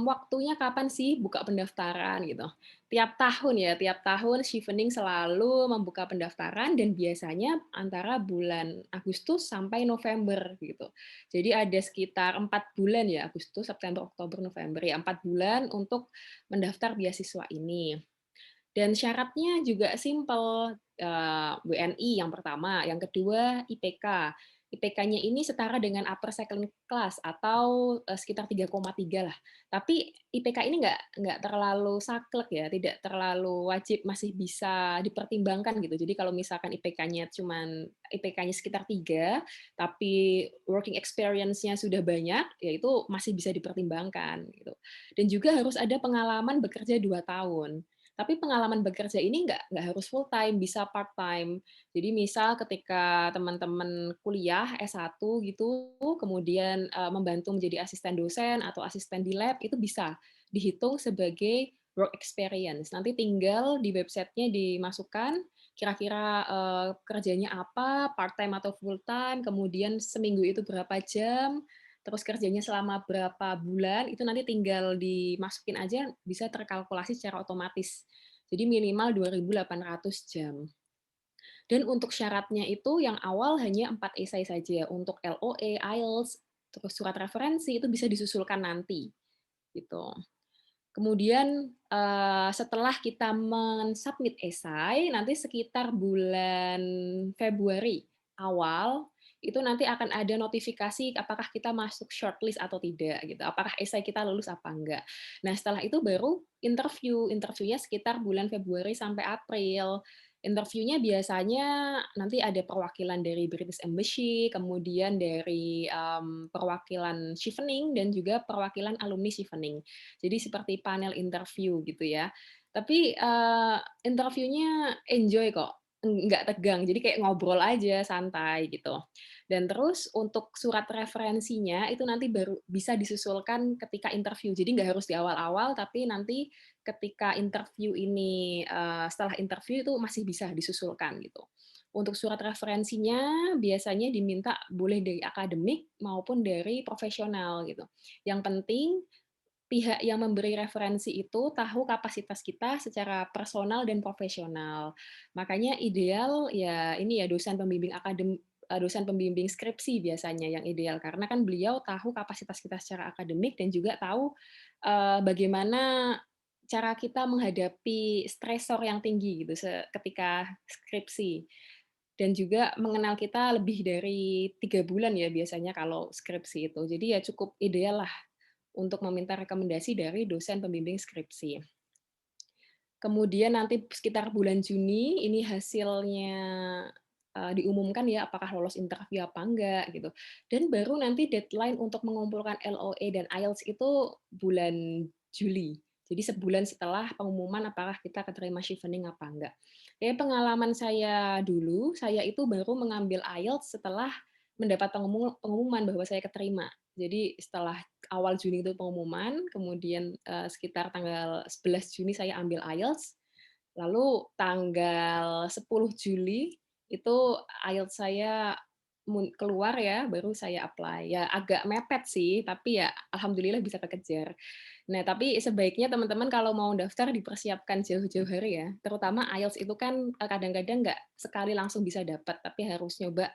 waktunya kapan sih buka pendaftaran gitu. Tiap tahun ya, tiap tahun Chevening selalu membuka pendaftaran, dan biasanya antara bulan Agustus sampai November gitu. Jadi ada sekitar 4 bulan ya, Agustus, September, Oktober, November ya, 4 bulan untuk mendaftar beasiswa ini. Dan syaratnya juga simpel, WNI yang pertama, yang kedua IPK. IPK-nya ini setara dengan upper second class atau sekitar 3,3 lah. Tapi IPK ini nggak terlalu saklek ya, tidak terlalu wajib, masih bisa dipertimbangkan gitu. Jadi kalau misalkan IPK-nya sekitar 3, tapi working experience-nya sudah banyak, ya itu masih bisa dipertimbangkan gitu. Dan juga harus ada pengalaman bekerja 2 tahun. Tapi pengalaman bekerja ini nggak harus full time, bisa part time. Jadi misal ketika teman-teman kuliah S1 gitu, kemudian membantu menjadi asisten dosen atau asisten di lab, itu bisa dihitung sebagai work experience. Nanti tinggal di websitenya dimasukkan kira-kira kerjanya apa, part time atau full time, kemudian seminggu itu berapa jam, terus kerjanya selama berapa bulan, itu nanti tinggal dimasukin aja, bisa terkalkulasi secara otomatis. Jadi minimal 2.800 jam. Dan untuk syaratnya itu yang awal hanya 4 esai saja. Untuk LOE, IELTS, terus surat referensi itu bisa disusulkan nanti. Gitu. Kemudian setelah kita mensubmit esai, nanti sekitar bulan Februari awal itu nanti akan ada notifikasi apakah kita masuk shortlist atau tidak gitu. Apakah esai kita lulus apa enggak. Nah, setelah itu baru interview. Interviewnya sekitar bulan Februari sampai April. Interviewnya biasanya nanti ada perwakilan dari British Embassy, kemudian dari perwakilan Chevening dan juga perwakilan alumni Chevening. Jadi seperti panel interview gitu ya. Tapi interviewnya enjoy kok, nggak tegang. Jadi kayak ngobrol aja, santai gitu. Dan terus untuk surat referensinya itu nanti baru bisa disusulkan ketika interview. Jadi nggak harus di awal-awal, tapi nanti ketika interview ini, setelah interview itu masih bisa disusulkan gitu. Untuk surat referensinya biasanya diminta boleh dari akademik maupun dari profesional gitu. Yang penting pihak yang memberi referensi itu tahu kapasitas kita secara personal dan profesional. Makanya ideal ya ini ya dosen pembimbing skripsi biasanya yang ideal karena kan beliau tahu kapasitas kita secara akademik dan juga tahu bagaimana cara kita menghadapi stresor yang tinggi gitu ketika skripsi dan juga mengenal kita lebih dari 3 bulan ya biasanya kalau skripsi itu. Jadi ya cukup ideal lah untuk meminta rekomendasi dari dosen pembimbing skripsi. Kemudian nanti sekitar bulan Juni ini hasilnya diumumkan ya apakah lolos interview apa enggak gitu. Dan baru nanti deadline untuk mengumpulkan LOE dan IELTS itu bulan Juli. Jadi sebulan setelah pengumuman apakah kita keterima Chevening apa enggak. Kayak pengalaman saya dulu, saya itu baru mengambil IELTS setelah mendapat pengumuman bahwa saya keterima. Jadi setelah awal Juni itu pengumuman, kemudian sekitar tanggal 11 Juni saya ambil IELTS, lalu tanggal 10 Juli itu IELTS saya keluar ya, baru saya apply. Ya agak mepet sih, tapi ya alhamdulillah bisa kekejar. Nah, tapi sebaiknya teman-teman kalau mau daftar dipersiapkan jauh-jauh hari ya. Terutama IELTS itu kan kadang-kadang nggak sekali langsung bisa dapat, tapi harus nyoba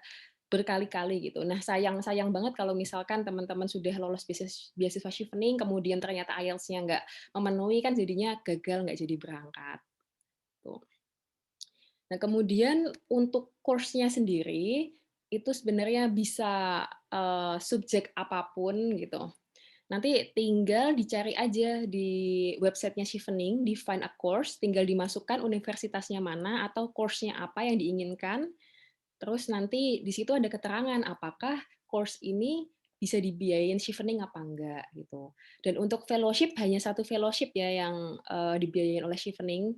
berkali-kali gitu. Nah, sayang banget kalau misalkan teman-teman sudah lolos beasiswa Chevening, kemudian ternyata IELTS-nya nggak memenuhi, kan jadinya gagal, nggak jadi berangkat. Tuh. Nah, kemudian untuk course-nya sendiri, itu sebenarnya bisa subjek apapun gitu. Nanti tinggal dicari aja di websitenya Chevening, di Find a Course, tinggal dimasukkan universitasnya mana atau course-nya apa yang diinginkan. Terus nanti di situ ada keterangan apakah course ini bisa dibiayain Chevening apa enggak gitu. Dan untuk fellowship hanya satu fellowship ya yang dibiayain oleh Chevening,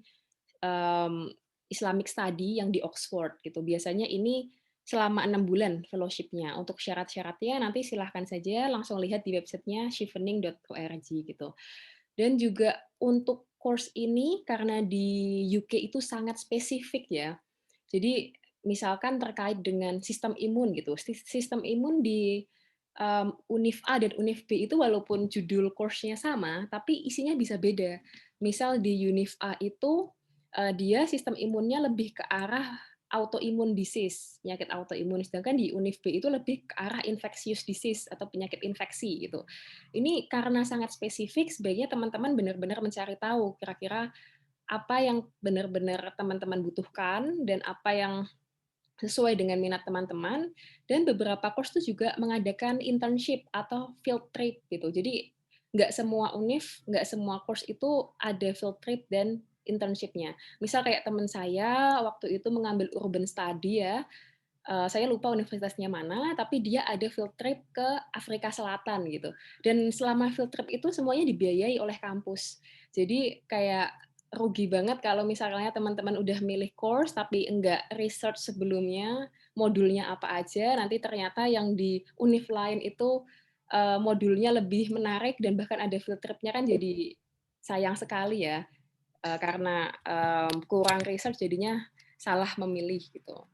Islamic Study yang di Oxford gitu. Biasanya ini selama 6 bulan fellowship-nya. Untuk syarat-syaratnya nanti silahkan saja langsung lihat di websitenya chevening.org gitu. Dan juga untuk course ini karena di UK itu sangat spesifik ya. Jadi misalkan terkait dengan sistem imun gitu. Sistem imun di Univ A dan Univ B itu walaupun judul course-nya sama, tapi isinya bisa beda. Misal di Univ A itu dia sistem imunnya lebih ke arah autoimmune disease, penyakit autoimun. Sedangkan di Univ B itu lebih ke arah infectious disease atau penyakit infeksi gitu. Ini karena sangat spesifik, sebaiknya teman-teman benar-benar mencari tahu kira-kira apa yang benar-benar teman-teman butuhkan dan apa yang sesuai dengan minat teman-teman, dan beberapa course itu juga mengadakan internship atau field trip gitu. Jadi nggak semua univ, nggak semua course itu ada field trip dan internship-nya. Misal kayak teman saya waktu itu mengambil urban study ya, saya lupa universitasnya mana, tapi dia ada field trip ke Afrika Selatan gitu. Dan selama field trip itu semuanya dibiayai oleh kampus. Jadi kayak rugi banget kalau misalnya teman-teman udah milih course tapi enggak research sebelumnya modulnya apa aja, nanti ternyata yang di univ lain itu modulnya lebih menarik dan bahkan ada field trip-nya, kan jadi sayang sekali ya, karena kurang research jadinya salah memilih gitu.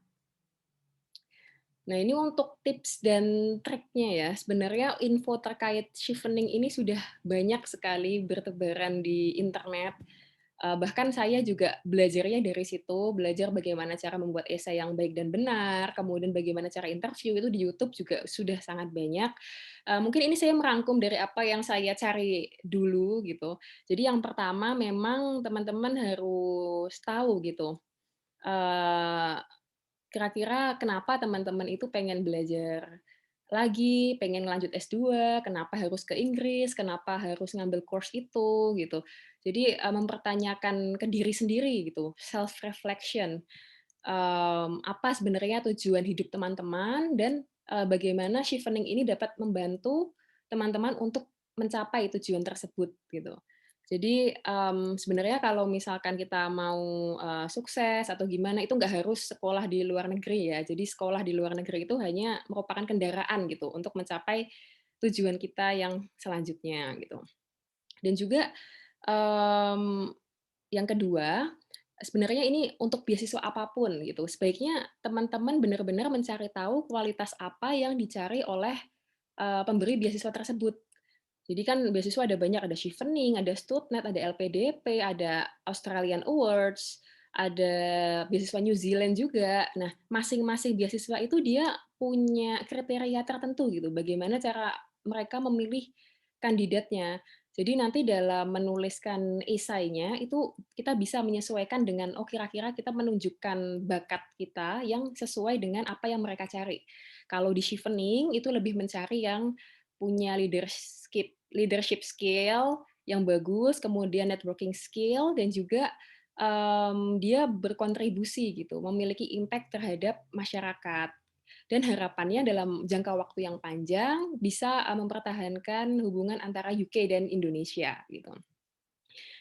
Nah, ini untuk tips dan triknya ya. Sebenarnya info terkait chevening ini sudah banyak sekali bertebaran di internet. Bahkan saya juga belajarnya dari situ, belajar bagaimana cara membuat esai yang baik dan benar, kemudian bagaimana cara interview, itu di YouTube juga sudah sangat banyak. Mungkin ini saya merangkum dari apa yang saya cari dulu gitu. Jadi yang pertama memang teman-teman harus tahu gitu, eee kira-kira kenapa teman-teman itu pengen belajar lagi, pengen lanjut S2, kenapa harus ke Inggris, kenapa harus ngambil course itu, gitu. Jadi, mempertanyakan ke diri sendiri gitu, self reflection. Apa sebenarnya tujuan hidup teman-teman dan, bagaimana chevening ini dapat membantu teman-teman untuk mencapai tujuan tersebut, gitu. Jadi, sebenarnya kalau misalkan kita mau, sukses atau gimana, itu nggak harus sekolah di luar negeri ya. Jadi sekolah di luar negeri itu hanya merupakan kendaraan gitu untuk mencapai tujuan kita yang selanjutnya gitu. Dan juga, mmm, yang kedua, sebenarnya ini untuk beasiswa apapun gitu, sebaiknya teman-teman benar-benar mencari tahu kualitas apa yang dicari oleh, pemberi beasiswa tersebut. Jadi kan beasiswa ada banyak, ada Chevening, ada Studnet, ada LPDP, ada Australian Awards, ada beasiswa New Zealand juga. Nah, masing-masing beasiswa itu dia punya kriteria tertentu gitu, bagaimana cara mereka memilih kandidatnya. Jadi nanti dalam menuliskan esainya itu kita bisa menyesuaikan dengan, oh kira-kira kita menunjukkan bakat kita yang sesuai dengan apa yang mereka cari. Kalau di Chevening itu lebih mencari yang punya leadership skill yang bagus, kemudian networking skill, dan juga dia berkontribusi gitu, memiliki impact terhadap masyarakat. Dan harapannya dalam jangka waktu yang panjang bisa mempertahankan hubungan antara UK dan Indonesia gitu.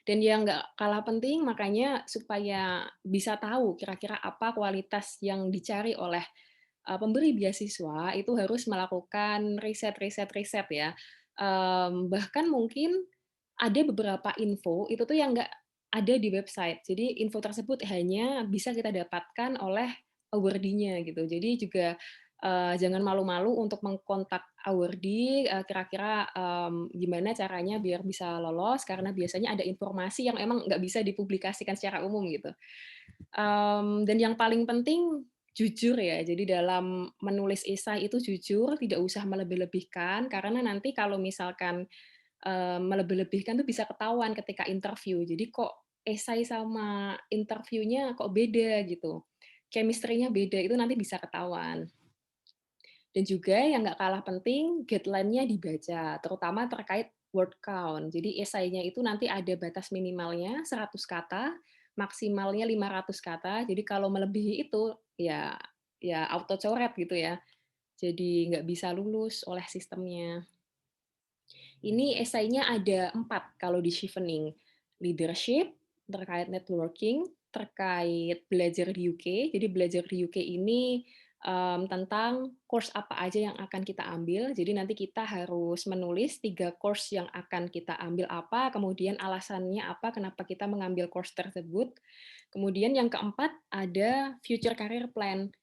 Dan yang nggak kalah penting, makanya supaya bisa tahu kira-kira apa kualitas yang dicari oleh pemberi beasiswa, itu harus melakukan riset ya. Bahkan mungkin ada beberapa info itu tuh yang nggak ada di website. Jadi info tersebut hanya bisa kita dapatkan oleh awardee-nya gitu. Jadi juga jangan malu-malu untuk mengkontak awardee, kira-kira gimana caranya biar bisa lolos, karena biasanya ada informasi yang emang nggak bisa dipublikasikan secara umum gitu. Dan yang paling penting jujur ya, jadi dalam menulis esai itu jujur, tidak usah melebih-lebihkan, karena nanti kalau misalkan melebih-lebihkan tuh bisa ketahuan ketika interview. Jadi kok esai sama interviewnya kok beda gitu, chemistry-nya beda, itu nanti bisa ketahuan. Dan juga yang nggak kalah penting, guideline-nya dibaca, terutama terkait word count. Jadi esainya itu nanti ada batas minimalnya 100 kata, maksimalnya 500 kata. Jadi kalau melebihi itu, ya auto coret gitu ya. Jadi nggak bisa lulus oleh sistemnya. Ini esainya ada 4 kalau di Chevening. Leadership, terkait networking, terkait belajar di UK. Jadi belajar di UK ini tentang course apa aja yang akan kita ambil. Jadi nanti kita harus menulis 3 course yang akan kita ambil apa, kemudian alasannya apa, kenapa kita mengambil course tersebut. Kemudian yang keempat ada future career plan.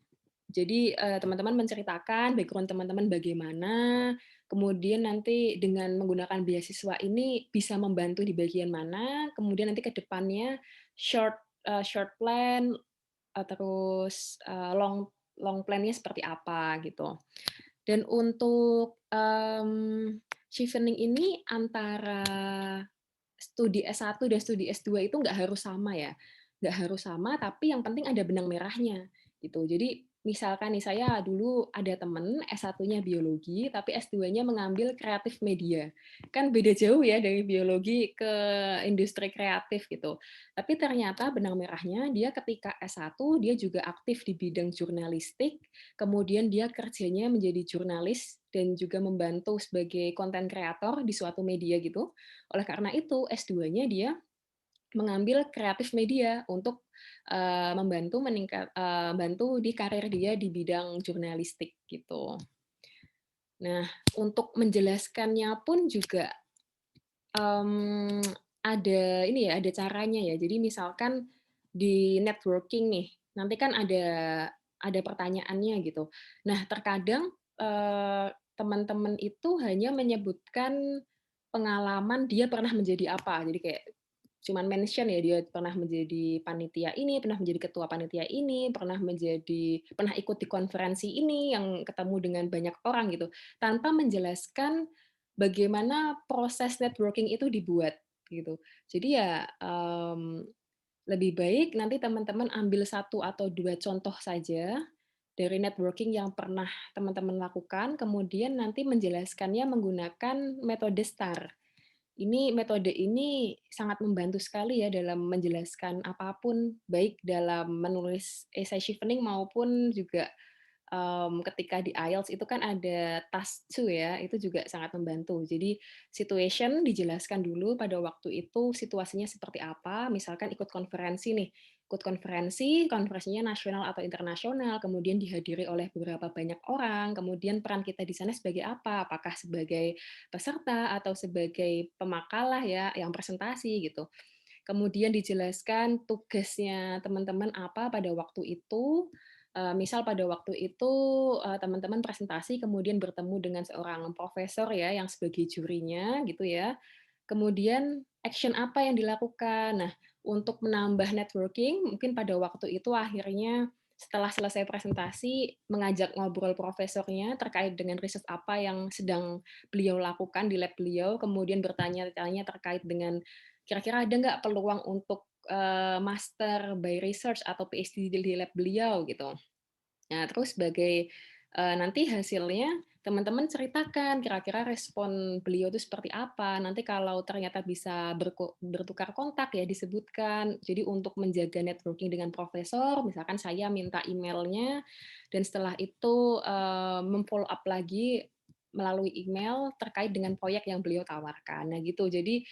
Jadi teman-teman menceritakan background teman-teman bagaimana, kemudian nanti dengan menggunakan beasiswa ini bisa membantu di bagian mana, kemudian nanti ke depannya short plan, terus long plan-nya seperti apa gitu. Dan untuk chevening ini antara studi S1 dan studi S2 itu nggak harus sama ya. Nggak harus sama, tapi yang penting ada benang merahnya gitu. Jadi misalkan nih saya dulu ada temen S1-nya biologi, tapi S2-nya mengambil kreatif media. Kan beda jauh ya dari biologi ke industri kreatif gitu. Tapi ternyata benang merahnya dia ketika S1 dia juga aktif di bidang jurnalistik, kemudian dia kerjanya menjadi jurnalis dan juga membantu sebagai konten kreator di suatu media gitu. Oleh karena itu S2-nya dia mengambil kreatif media untuk bantu di karir dia di bidang jurnalistik gitu. Nah, untuk menjelaskannya pun juga ada ini ya, ada caranya ya. Jadi misalkan di networking nih, nanti kan ada pertanyaannya gitu. Nah, terkadang teman-teman itu hanya menyebutkan pengalaman dia pernah menjadi apa. Jadi kayak cuman mention ya dia pernah menjadi panitia ini, pernah menjadi ketua panitia ini, pernah ikut di konferensi ini yang ketemu dengan banyak orang gitu, tanpa menjelaskan bagaimana proses networking itu dibuat gitu. Jadi ya lebih baik nanti teman-teman ambil 1 atau 2 contoh saja dari networking yang pernah teman-teman lakukan, kemudian nanti menjelaskannya menggunakan metode STAR. Metode ini sangat membantu sekali ya dalam menjelaskan apapun, baik dalam menulis essay cheapening maupun juga ketika di IELTS itu kan ada task 2 ya, itu juga sangat membantu. Jadi situation dijelaskan dulu pada waktu itu situasinya seperti apa, misalkan ikut konferensi nih, konferensinya nasional atau internasional, kemudian dihadiri oleh beberapa banyak orang, kemudian peran kita di sana sebagai apa, apakah sebagai peserta atau sebagai pemakalah ya, yang presentasi gitu. Kemudian dijelaskan tugasnya teman-teman apa pada waktu itu. Misal pada waktu itu teman-teman presentasi kemudian bertemu dengan seorang profesor ya yang sebagai jurinya gitu ya. Kemudian action apa yang dilakukan. Nah, untuk menambah networking mungkin pada waktu itu akhirnya setelah selesai presentasi mengajak ngobrol profesornya terkait dengan riset apa yang sedang beliau lakukan di lab beliau, kemudian bertanya-tanya terkait dengan kira-kira ada nggak peluang untuk master by research atau PhD di lab beliau gitu. Nah, terus sebagai nanti hasilnya teman-teman ceritakan kira-kira respon beliau itu seperti apa. Nanti kalau ternyata bisa bertukar kontak ya disebutkan. Jadi untuk menjaga networking dengan profesor, misalkan saya minta emailnya dan setelah itu memfollow up lagi melalui email terkait dengan proyek yang beliau tawarkan. Nah gitu. Jadi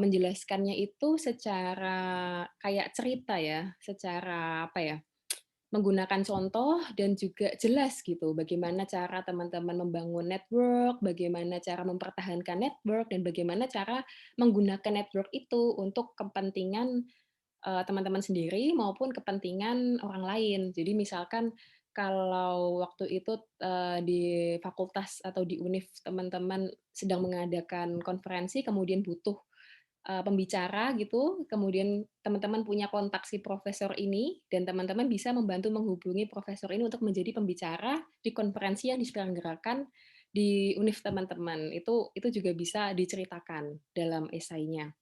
menjelaskannya itu secara kayak cerita ya, secara apa ya? Menggunakan contoh dan juga jelas gitu bagaimana cara teman-teman membangun network, bagaimana cara mempertahankan network, dan bagaimana cara menggunakan network itu untuk kepentingan teman-teman sendiri maupun kepentingan orang lain. Jadi misalkan kalau waktu itu di fakultas atau di univ teman-teman sedang mengadakan konferensi kemudian butuh pembicara gitu, kemudian teman-teman punya kontak si profesor ini dan teman-teman bisa membantu menghubungi profesor ini untuk menjadi pembicara di konferensi yang diselenggarakan di univ teman-teman. Itu juga bisa diceritakan dalam esainya.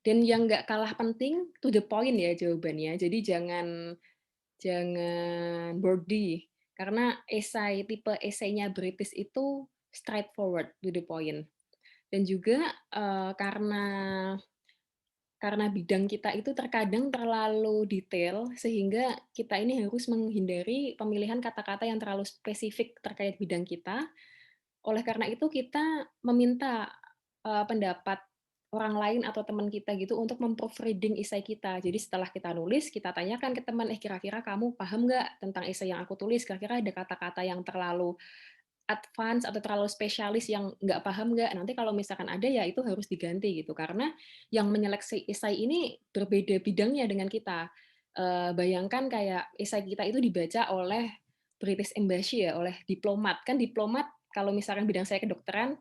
Dan yang nggak kalah penting, to the point ya jawabannya. Jadi jangan wordy, karena tipe esainya British itu straightforward, to the point. Dan juga karena bidang kita itu terkadang terlalu detail, sehingga kita ini harus menghindari pemilihan kata-kata yang terlalu spesifik terkait bidang kita. Oleh karena itu kita meminta pendapat orang lain atau teman kita gitu untuk memproofreading esai kita. Jadi setelah kita nulis, kita tanyakan ke teman, kira-kira kamu paham nggak tentang esai yang aku tulis? Kira-kira ada kata-kata yang terlalu advance atau terlalu spesialis yang nggak paham nggak? Nanti kalau misalkan ada ya itu harus diganti gitu. Karena yang menyeleksi esai ini berbeda bidangnya dengan kita. Bayangkan kayak esai kita itu dibaca oleh British Embassy ya, oleh diplomat. Kan diplomat kalau misalkan bidang saya kedokteran,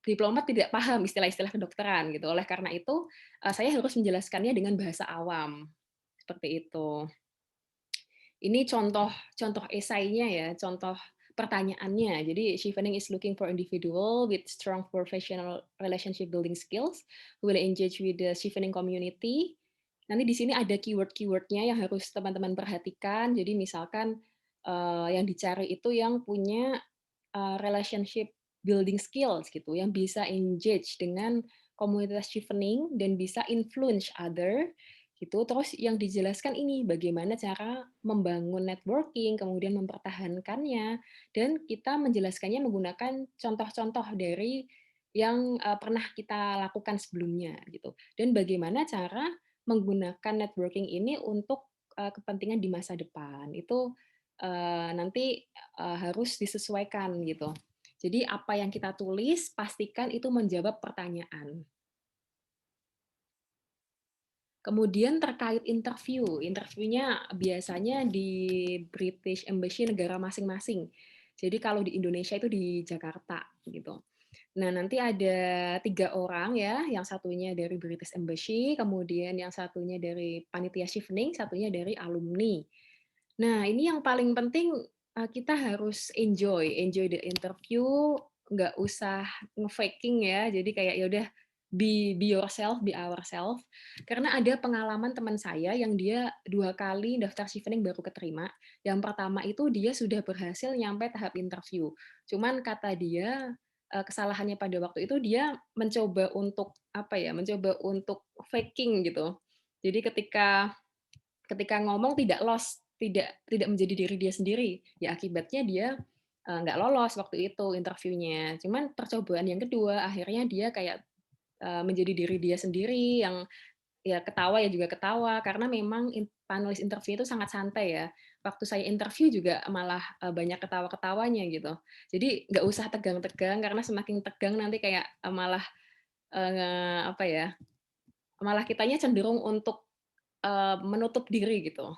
diplomat tidak paham istilah-istilah kedokteran gitu. Oleh karena itu saya harus menjelaskannya dengan bahasa awam. Seperti itu. Ini contoh esainya ya, contoh pertanyaannya. Jadi Chevening is looking for individual with strong professional relationship building skills who will engage with the Chevening community. Nanti di sini ada keyword-keywordnya yang harus teman-teman perhatikan. Jadi misalkan yang dicari itu yang punya relationship building skills gitu, yang bisa engage dengan komunitas Chevening dan bisa influence other gitu. Terus yang dijelaskan ini bagaimana cara membangun networking, kemudian mempertahankannya, dan kita menjelaskannya menggunakan contoh-contoh dari yang pernah kita lakukan sebelumnya gitu. Dan bagaimana cara menggunakan networking ini untuk kepentingan di masa depan. Itu nanti harus disesuaikan gitu. Jadi apa yang kita tulis pastikan itu menjawab pertanyaan. Kemudian terkait interview, interviewnya biasanya di British Embassy negara masing-masing. Jadi kalau di Indonesia itu di Jakarta gitu. Nah nanti ada 3 orang ya, yang satunya dari British Embassy, kemudian yang satunya dari panitia Chevening, satunya dari alumni. Nah ini yang paling penting kita harus enjoy the interview, nggak usah nge-faking ya. Jadi kayak ya udah be yourself, be ourselves. Karena ada pengalaman teman saya yang dia 2 kali daftar Chevening baru keterima. Yang pertama itu dia sudah berhasil nyampe tahap interview. Cuman kata dia kesalahannya pada waktu itu dia mencoba untuk apa ya, mencoba untuk faking gitu. Jadi ketika ngomong tidak lost, tidak menjadi diri dia sendiri. Ya akibatnya dia nggak lolos waktu itu interviewnya. Cuman percobaan yang kedua akhirnya dia kayak menjadi diri dia sendiri yang ya ketawa ya juga ketawa karena memang panelis interview itu sangat santai ya. Waktu saya interview juga malah banyak ketawa-ketawanya gitu. Jadi nggak usah tegang-tegang karena semakin tegang nanti kayak malah apa ya? Malah kitanya cenderung untuk menutup diri gitu.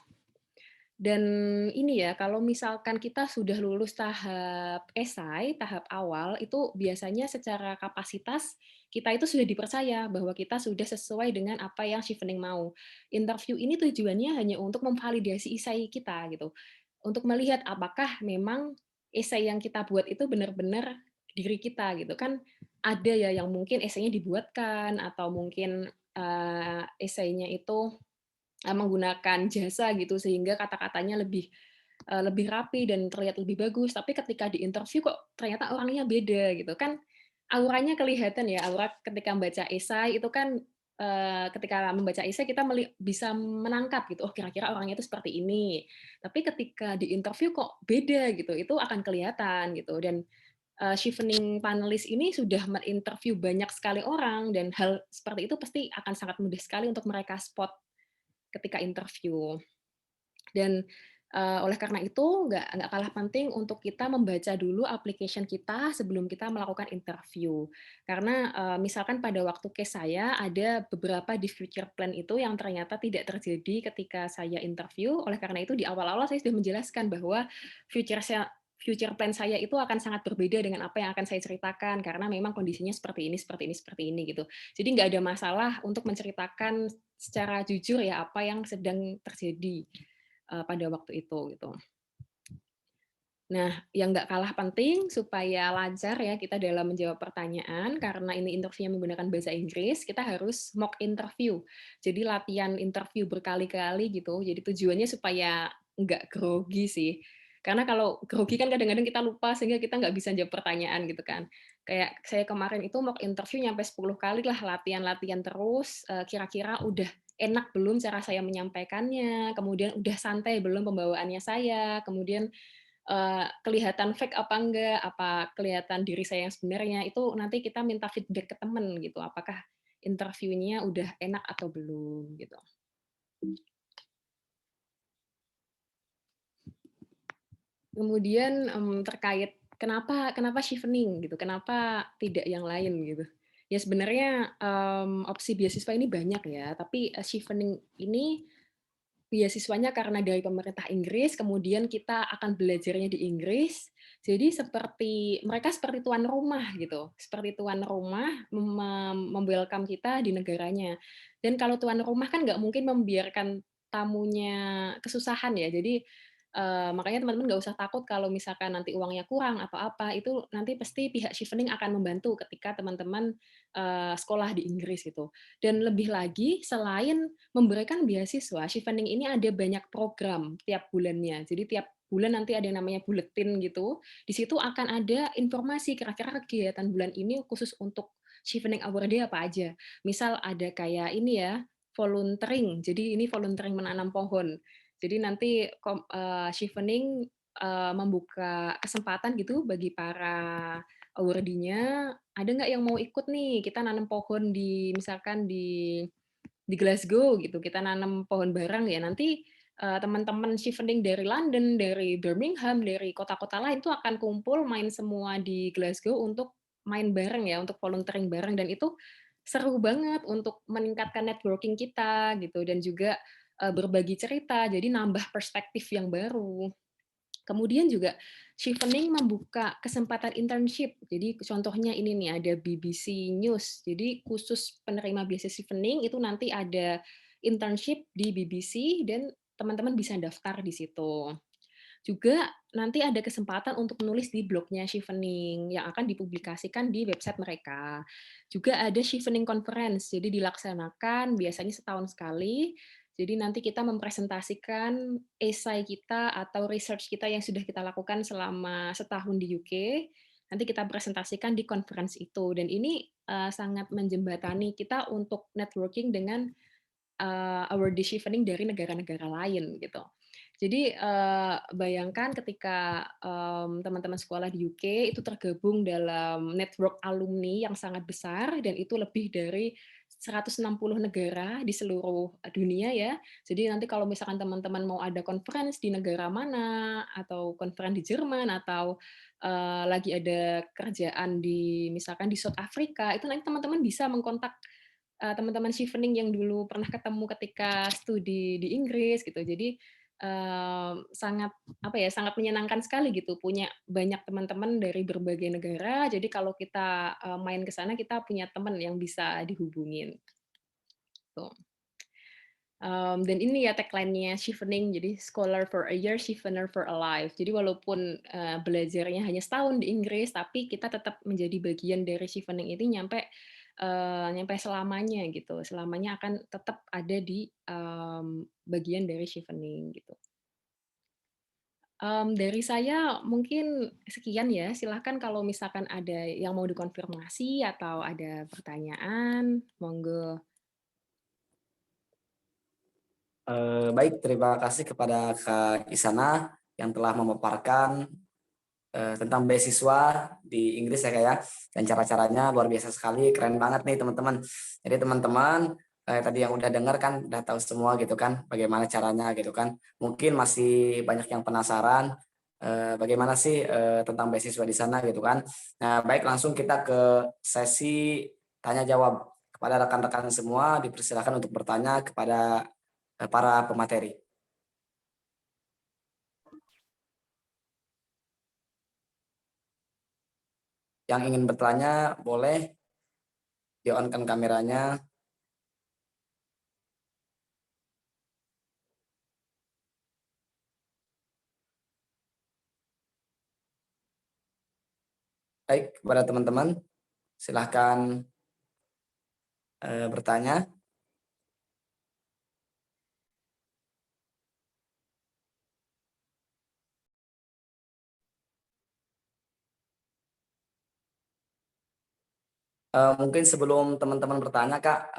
Dan ini ya, kalau misalkan kita sudah lulus tahap esai, tahap awal, itu biasanya secara kapasitas kita itu sudah dipercaya bahwa kita sudah sesuai dengan apa yang Chevening mau. Interview ini tujuannya hanya untuk memvalidasi esai kita gitu. Untuk melihat apakah memang esai yang kita buat itu benar-benar diri kita gitu kan. Ada ya yang mungkin esainya dibuatkan atau mungkin esainya itu menggunakan jasa gitu sehingga kata-katanya lebih rapi dan terlihat lebih bagus. Tapi ketika di interview kok ternyata orangnya beda gitu kan, auranya kelihatan ya. Aura ketika membaca esai itu kan ketika membaca esai kita bisa menangkap gitu. Oh kira-kira orangnya itu seperti ini. Tapi ketika di interview kok beda gitu. Itu akan kelihatan gitu. Dan Chevening panelis ini sudah menginterview banyak sekali orang dan hal seperti itu pasti akan sangat mudah sekali untuk mereka spot ketika interview. Dan oleh karena itu nggak kalah penting untuk kita membaca dulu application kita sebelum kita melakukan interview. Karena misalkan pada waktu case saya ada beberapa di future plan itu yang ternyata tidak terjadi ketika saya interview. Oleh karena itu di awal-awal saya sudah menjelaskan bahwa future plan saya itu akan sangat berbeda dengan apa yang akan saya ceritakan karena memang kondisinya seperti ini gitu. Jadi nggak ada masalah untuk menceritakan secara jujur ya apa yang sedang terjadi pada waktu itu gitu. Nah, yang nggak kalah penting supaya lancar ya kita dalam menjawab pertanyaan karena ini interviewnya menggunakan bahasa Inggris, kita harus mock interview. Jadi latihan interview berkali-kali gitu. Jadi tujuannya supaya nggak grogi sih. Karena kalau grogi kan kadang-kadang kita lupa sehingga kita nggak bisa jawab pertanyaan gitu kan. Kayak saya kemarin itu mock interview nyampe 10 kali lah latihan-latihan terus, kira-kira udah enak belum cara saya menyampaikannya, kemudian udah santai belum pembawaannya saya, kemudian kelihatan fake apa enggak, apa kelihatan diri saya yang sebenarnya, itu nanti kita minta feedback ke teman gitu, apakah interviewnya udah enak atau belum gitu. Kemudian terkait kenapa Chevening gitu, kenapa tidak yang lain gitu. Ya sebenarnya opsi beasiswa ini banyak ya, tapi Chevening ini beasiswanya karena dari pemerintah Inggris, kemudian kita akan belajarnya di Inggris. Jadi mereka seperti tuan rumah gitu, seperti tuan rumah welcome kita di negaranya. Dan kalau tuan rumah kan nggak mungkin membiarkan tamunya kesusahan ya. Jadi Makanya teman-teman nggak usah takut kalau misalkan nanti uangnya kurang atau apa, itu nanti pasti pihak Chevening akan membantu ketika teman-teman sekolah di Inggris gitu. Dan lebih lagi, selain memberikan beasiswa, Chevening ini ada banyak program tiap bulannya. Jadi tiap bulan nanti ada yang namanya bulletin gitu. Di situ akan ada informasi kira-kira kegiatan bulan ini khusus untuk Chevening Award Day apa aja. Misal ada kayak ini ya, volunteering. Jadi ini volunteering menanam pohon. Jadi nanti Chevening membuka kesempatan gitu bagi para awardee-nya, ada nggak yang mau ikut nih, kita nanam pohon di misalkan di Glasgow gitu, kita nanam pohon bareng ya, nanti teman-teman Chevening dari London, dari Birmingham, dari kota-kota lain itu akan kumpul main semua di Glasgow untuk main bareng ya, untuk volunteering bareng, dan itu seru banget untuk meningkatkan networking kita gitu, dan juga berbagi cerita, jadi nambah perspektif yang baru. Kemudian juga Chevening membuka kesempatan internship. Jadi contohnya ini nih, ada BBC News. Jadi khusus penerima beasiswa Chevening itu nanti ada internship di BBC dan teman-teman bisa daftar di situ. Juga nanti ada kesempatan untuk menulis di blognya Chevening yang akan dipublikasikan di website mereka. Juga ada Chevening Conference, jadi dilaksanakan biasanya setahun sekali. Jadi nanti kita mempresentasikan esai kita atau research kita yang sudah kita lakukan selama setahun di UK. Nanti kita presentasikan di conference itu. Dan ini sangat menjembatani kita untuk networking dengan awardee Chevening dari negara-negara lain gitu. Jadi bayangkan ketika teman-teman sekolah di UK itu tergabung dalam network alumni yang sangat besar dan itu lebih dari 160 negara di seluruh dunia ya. Jadi nanti kalau misalkan teman-teman mau ada conference di negara mana atau conference di Jerman atau lagi ada kerjaan di misalkan di South Africa, itu nanti teman-teman bisa mengkontak teman-teman Chevening yang dulu pernah ketemu ketika studi di Inggris gitu. Jadi sangat apa ya, sangat menyenangkan sekali gitu punya banyak teman-teman dari berbagai negara. Jadi kalau kita main ke sana kita punya teman yang bisa dihubungin. Tuh. Dan ini ya tagline-nya Chevening, jadi Scholar for a Year, Chevener for a Life. Jadi walaupun belajarnya hanya setahun di Inggris, tapi kita tetap menjadi bagian dari Chevening ini nyampe selamanya gitu. Selamanya akan tetap ada di bagian dari Chevening gitu. Dari saya mungkin sekian ya. Silahkan kalau misalkan ada yang mau dikonfirmasi atau ada pertanyaan, monggo. Baik, terima kasih kepada Kak Isana yang telah memaparkan tentang beasiswa di Inggris ya Kak ya. Dan cara-caranya luar biasa sekali, keren banget nih teman-teman. Jadi teman-teman tadi yang udah dengar kan udah tahu semua gitu kan bagaimana caranya gitu kan. Mungkin masih banyak yang penasaran bagaimana sih tentang beasiswa di sana gitu kan. Nah, baik langsung kita ke sesi tanya jawab. Kepada rekan-rekan semua dipersilakan untuk bertanya kepada para pemateri. Yang ingin bertanya boleh di-on-kan kameranya. Baik, kepada teman-teman silahkan bertanya. Mungkin sebelum teman-teman bertanya Kak,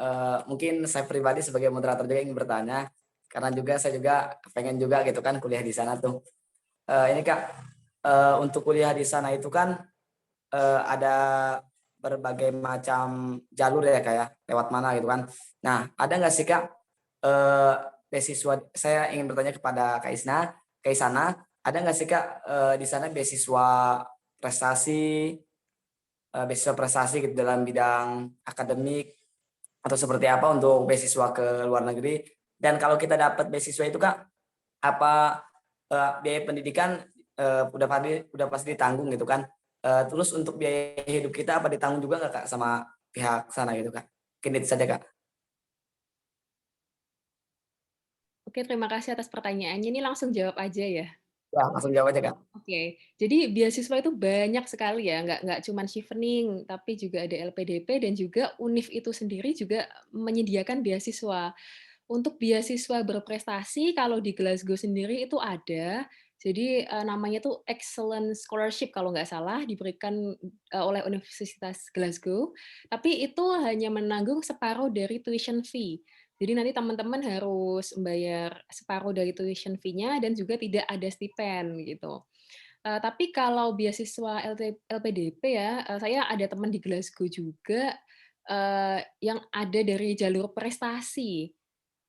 mungkin saya pribadi sebagai moderator juga ingin bertanya karena juga saya juga pengen juga gitu kan kuliah di sana tuh. Ini Kak, untuk kuliah di sana itu kan ada berbagai macam jalur ya Kak ya, lewat mana gitu kan. Nah, ada nggak sih Kak beasiswa, saya ingin bertanya kepada Kak Isana, ada nggak sih Kak di sana beasiswa prestasi gitu dalam bidang akademik atau seperti apa untuk beasiswa ke luar negeri? Dan kalau kita dapat beasiswa itu Kak, apa biaya pendidikan udah pasti ditanggung gitu kan? Terus untuk biaya hidup kita apa ditanggung juga nggak Kak sama pihak sana gitu Kak? Mungkin itu saja Kak. Oke, terima kasih atas pertanyaannya. Ini langsung jawab aja ya. Ya, langsung jawab aja, Kak. Oke, jadi beasiswa itu banyak sekali ya, nggak cuma Chevening, tapi juga ada LPDP dan juga UNIF itu sendiri juga menyediakan beasiswa. Untuk beasiswa berprestasi kalau di Glasgow sendiri itu ada, jadi namanya tuh Excellent Scholarship kalau nggak salah diberikan oleh Universitas Glasgow, tapi itu hanya menanggung separuh dari tuition fee. Jadi nanti teman-teman harus membayar separuh dari tuition fee-nya dan juga tidak ada stipend gitu. Tapi kalau beasiswa LPDP ya, saya ada teman di Glasgow juga yang ada dari jalur prestasi.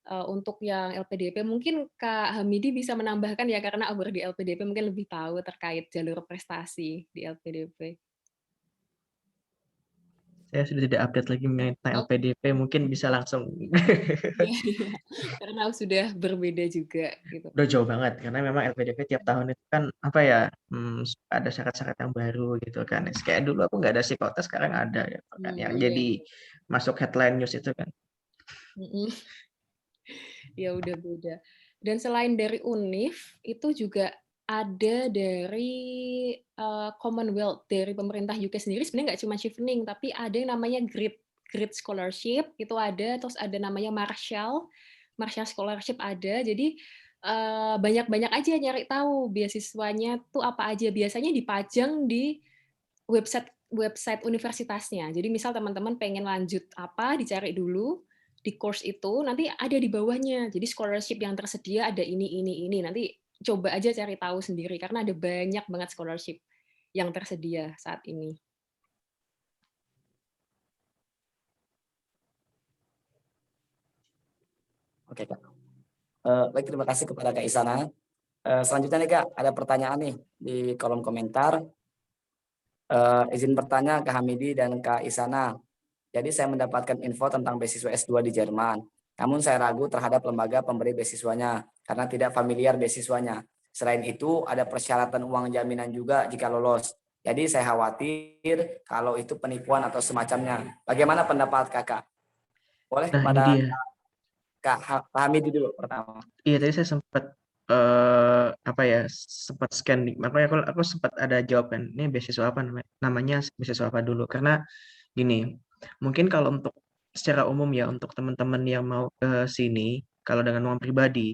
Untuk yang LPDP mungkin Kak Hamidi bisa menambahkan ya karena Abur di LPDP mungkin lebih tahu terkait jalur prestasi di LPDP. Saya sudah tidak update lagi mengenai Oh, LPDP, mungkin bisa langsung. iya, iya. Karena sudah berbeda juga gitu. Udah jauh banget karena memang LPDP tiap tahun itu kan apa ya, ada syarat-syarat yang baru gitu kan. Kayak dulu aku nggak ada psikotes, sekarang ada ya kan, yang Iya. jadi masuk headline news itu kan. Mm-mm. Ya udah beda. Dan selain dari UNIF, itu juga ada dari Commonwealth, dari pemerintah UK sendiri, sebenarnya nggak cuma Chevening, tapi ada yang namanya Grit Scholarship, itu ada, terus ada namanya Marshall Scholarship ada, jadi banyak-banyak aja nyari tahu beasiswanya tuh apa aja, biasanya dipajang di website website universitasnya. Jadi misal teman-teman pengen lanjut apa, dicari dulu di course itu, nanti ada di bawahnya. Jadi scholarship yang tersedia ada ini. Nanti coba aja cari tahu sendiri karena ada banyak banget scholarship yang tersedia saat ini. Oke, Kak. Baik, terima kasih kepada Kak Isana. Selanjutnya nih, Kak, ada pertanyaan nih di kolom komentar. Izin bertanya Kak Hamidi dan Kak Isana. Jadi saya mendapatkan info tentang beasiswa S2 di Jerman. Namun saya ragu terhadap lembaga pemberi beasiswanya karena tidak familiar beasiswanya. Selain itu ada persyaratan uang jaminan juga jika lolos. Jadi saya khawatir kalau itu penipuan atau semacamnya. Bagaimana pendapat Kakak? Boleh Nah ini kepada dia. Kak Hamidi dulu pertama. Iya tadi saya sempat apa ya, sempat scan, makanya aku sempat ada jawaban ini beasiswa apa namanya beasiswa apa dulu, karena gini, mungkin kalau untuk secara umum ya untuk teman-teman yang mau ke sini, kalau dengan uang pribadi,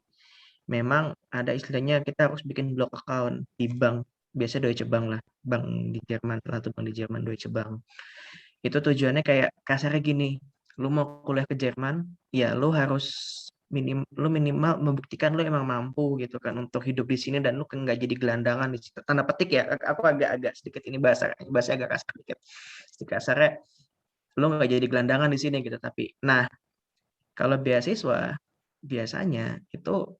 memang ada istilahnya kita harus bikin blog account di bank, biasanya Deutsche Bank lah, bank di Jerman, salah satu bank di Jerman, Deutsche Bank. Itu tujuannya kayak kasarnya gini, lu mau kuliah ke Jerman, ya lu harus lu minimal membuktikan lu emang mampu gitu kan untuk hidup di sini dan lu kan nggak jadi gelandangan di situ. Tanda petik ya, aku agak sedikit ini bahasa agak kasar dikit. Sedikit kasarnya, lu nggak jadi gelandangan di sini gitu. Tapi, nah kalau beasiswa biasanya itu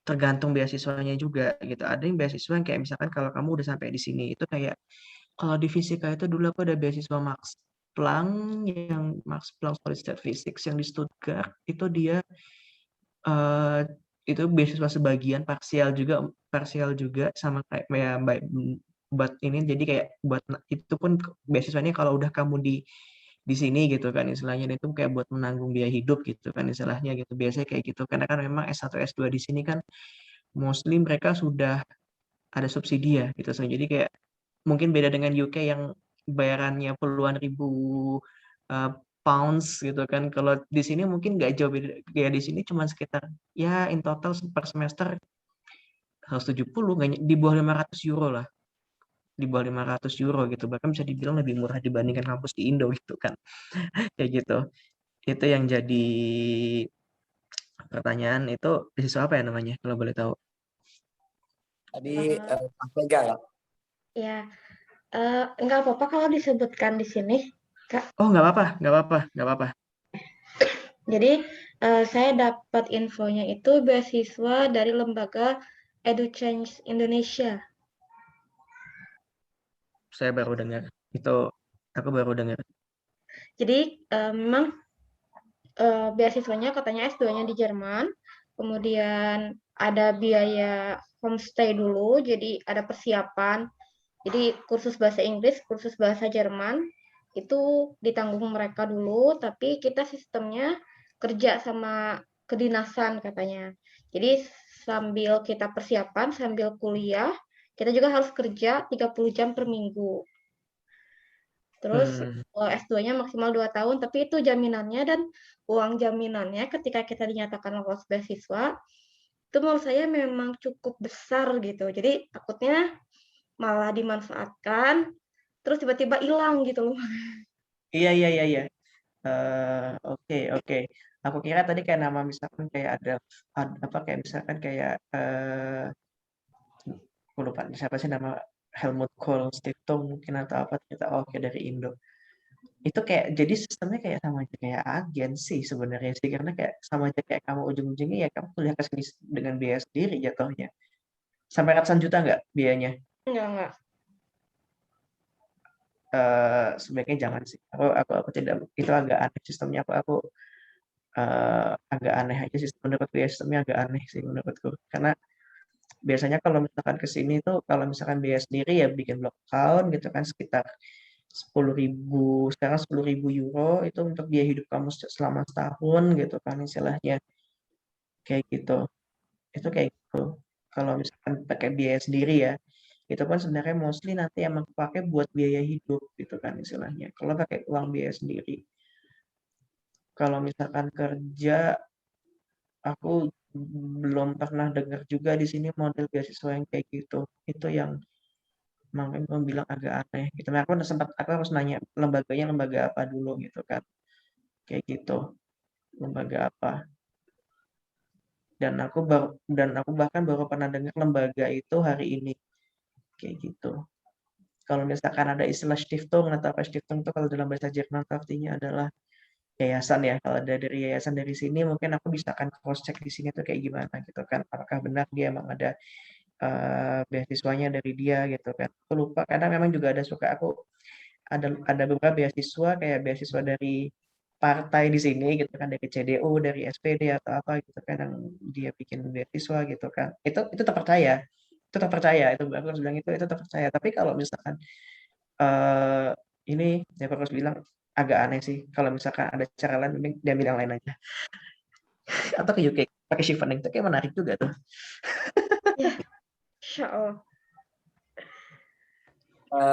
tergantung beasiswanya juga gitu. Ada yang beasiswa yang kayak misalkan kalau kamu udah sampai di sini itu kayak kalau di fisika itu dulu aku ada beasiswa Max Planck Solid Physics yang di Stuttgart itu dia eh, itu beasiswa sebagian parsial juga sama kayak ya, buat ini jadi kayak buat itu pun beasiswanya kalau udah kamu di sini gitu kan istilahnya dan itu kayak buat menanggung biaya hidup gitu kan istilahnya gitu biasanya kayak gitu karena kan memang S1 S2 di sini kan mostly mereka sudah ada subsidi ya gitu so, jadi kayak mungkin beda dengan UK yang bayarannya puluhan ribu uh, pounds gitu kan. Kalau di sini mungkin nggak jauh beda. Ya di sini cuma sekitar ya in total per semester 170 di bawah 500 euro lah. Di bawah 500 euro gitu. Bahkan bisa dibilang lebih murah dibandingkan kampus di Indo gitu kan. Kayak gitu. Itu yang jadi pertanyaan itu beasiswa apa ya namanya kalau boleh tahu? Tadi Eh, Mas Vega ya. ya, nggak apa-apa kalau disebutkan di sini, Kak. Oh nggak apa-apa, nggak apa-apa, nggak apa-apa. Jadi, saya dapat infonya itu beasiswa dari lembaga EduChange Indonesia. Saya baru dengar. Itu aku baru dengar. Jadi, memang beasiswanya katanya S2-nya di Jerman, kemudian ada biaya homestay dulu, jadi ada persiapan. Jadi kursus bahasa Inggris, kursus bahasa Jerman, itu ditanggung mereka dulu, tapi kita sistemnya kerja sama kedinasan katanya. Jadi sambil kita persiapan, sambil kuliah, kita juga harus kerja 30 jam per minggu. Terus S2-nya maksimal 2 tahun, tapi itu jaminannya dan uang jaminannya ketika kita dinyatakan lolos beasiswa, itu menurut saya memang cukup besar gitu. Jadi takutnya malah dimanfaatkan, terus tiba-tiba hilang gitu loh. Iya. Oke, oke. Aku kira tadi kayak nama misalkan kayak ada apa kayak misalkan kayak aku lupa siapa sih nama Helmut Kohl Stiftung mungkin atau apa ternyata oke dari Indo. Itu kayak jadi sistemnya kayak sama aja kayak agen sih sebenarnya sih karena kayak sama aja kayak kamu ujung-ujungnya ya kamu kuliah ke sini dengan biaya sendiri jatuhnya. Sampai ratusan juta nggak biayanya? Enggak. Sebaiknya jangan sih. Aku tidak itu agak aneh sistemnya aku agak aneh aja sih menurutku ya sistemnya agak aneh sih menurutku karena biasanya kalau misalkan ke sini tuh kalau misalkan biaya sendiri ya bikin blog account gitu kan sekitar 10.000 sekarang 10.000 euro itu untuk biaya hidup kamu selama setahun gitu kan istilahnya kayak gitu itu kayak gitu kalau misalkan pakai biaya sendiri ya itu pun sebenarnya mostly nanti emang pakai buat biaya hidup gitu kan istilahnya kalau pakai uang biaya sendiri kalau misalkan kerja aku belum pernah dengar juga di sini model beasiswa yang kayak gitu itu yang makanya aku bilang agak aneh gitu. Nah, aku harus nanya lembaganya lembaga apa dulu gitu kan. Kayak gitu. Lembaga apa. Dan aku bahkan baru pernah dengar lembaga itu hari ini. Kayak gitu. Kalau misalkan ada istilah Stiftung atau apa Stiftung itu kalau dalam bahasa Jerman itu artinya adalah yayasan ya. Kalau ada dari yayasan dari sini mungkin aku bisa akan cross check di sini tuh kayak gimana gitu kan. Apakah benar dia emang ada beasiswanya dari dia gitu kan. Aku lupa karena memang juga ada suka aku ada beberapa beasiswa kayak beasiswa dari partai di sini gitu kan dari CDU, dari SPD atau apa gitu kan yang dia bikin beasiswa gitu kan. Itu terpercaya. Itu terpercaya. Itu aku harus bilang itu terpercaya. Tapi kalau misalkan eh ini ya aku harus bilang agak aneh sih. Kalau misalkan ada cara lain mending diambil yang lain aja. Atau ke UK pakai shifting itu kayak menarik juga tuh. Ya, insya Allah.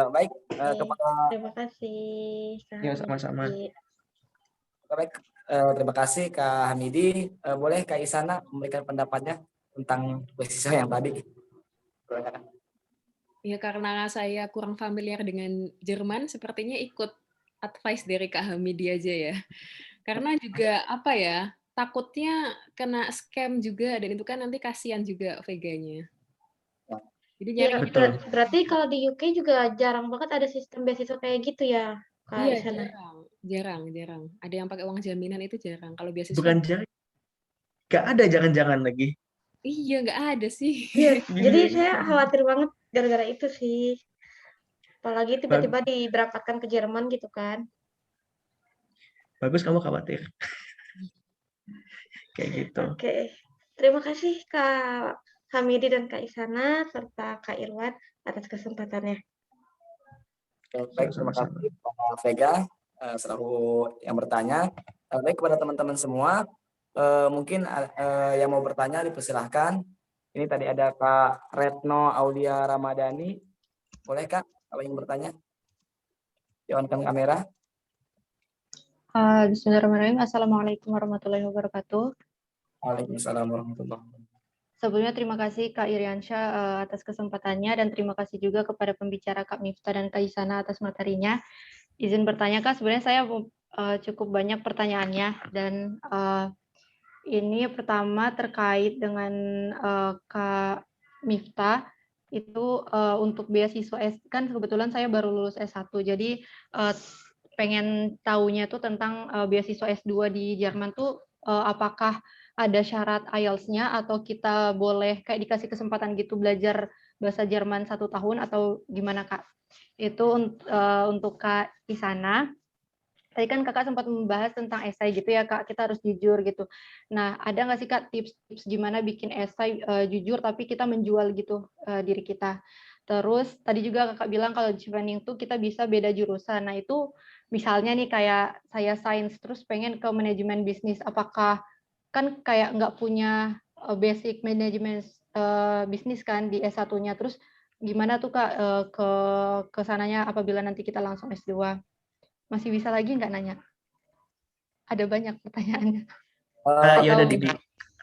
Baik, Oke, kepada terima kasih Kak Ya sama-sama. Hamidi. baik, terima kasih Kak Hamidi. Boleh Kak Isana memberikan pendapatnya tentang beasiswa yang tadi? Ya karena saya kurang familiar dengan Jerman, sepertinya ikut advice dari Kak Hamidi aja ya. Karena juga apa ya, takutnya kena scam juga dan itu kan nanti kasihan juga veganya. Jadi Ya, nyari Betul. berarti kalau di UK juga jarang banget ada sistem beasiswa kayak gitu ya, Kak iya Isana? jarang. Ada yang pakai uang jaminan itu jarang. Kalau beasiswa Bukan jarang. Gak ada jangan-jangan lagi. iya nggak ada sih. Iya, jadi Gila. saya khawatir banget gara-gara itu sih. Apalagi tiba-tiba Bagus, diberangkatkan ke Jerman gitu kan. bagus kamu khawatir. Kayak gitu. Oke, terima kasih Kak Hamidi dan Kak Isana serta Kak Irwan atas kesempatannya. Baik, terima Sama-sama. kasih kepada Vega selaku yang bertanya. Baik kepada teman-teman semua, mungkin yang mau bertanya dipersilahkan. Ini tadi ada Kak Retno Aulia Ramadhani. Boleh Kak, kalau ingin bertanya? On-kan kamera. Bismillahirrahmanirrahim. Assalamualaikum warahmatullahi wabarakatuh. Waalaikumsalam warahmatullahi wabarakatuh. Sebelumnya terima kasih Kak Iriansyah atas kesempatannya dan terima kasih juga kepada pembicara Kak Miftah dan Kak Isana atas materinya. Izin bertanya Kak, sebenarnya saya cukup banyak pertanyaannya dan ini pertama terkait dengan Kak Miftah itu untuk beasiswa kan kebetulan saya baru lulus S1 jadi pengen tahunya tuh tentang beasiswa S2 di Jerman tuh apakah ada syarat IELTS-nya atau kita boleh kayak dikasih kesempatan gitu belajar bahasa Jerman 1 tahun atau gimana Kak? Itu untuk Kak Isana. Tadi kan Kakak sempat membahas tentang esai gitu ya Kak, kita harus jujur gitu. Nah, ada nggak sih Kak tips-tips gimana bikin esai jujur tapi kita menjual gitu diri kita. Terus tadi juga Kakak bilang kalau chevening tuh kita bisa beda jurusan. Nah, itu misalnya nih kayak saya sains terus pengen ke manajemen bisnis, apakah kan kayak nggak punya basic manajemen bisnis kan di S1-nya. Terus gimana tuh Kak ke sananya apabila nanti kita langsung S2? Masih bisa lagi nggak nanya? Ada banyak pertanyaannya. Ya udah Atau Didi.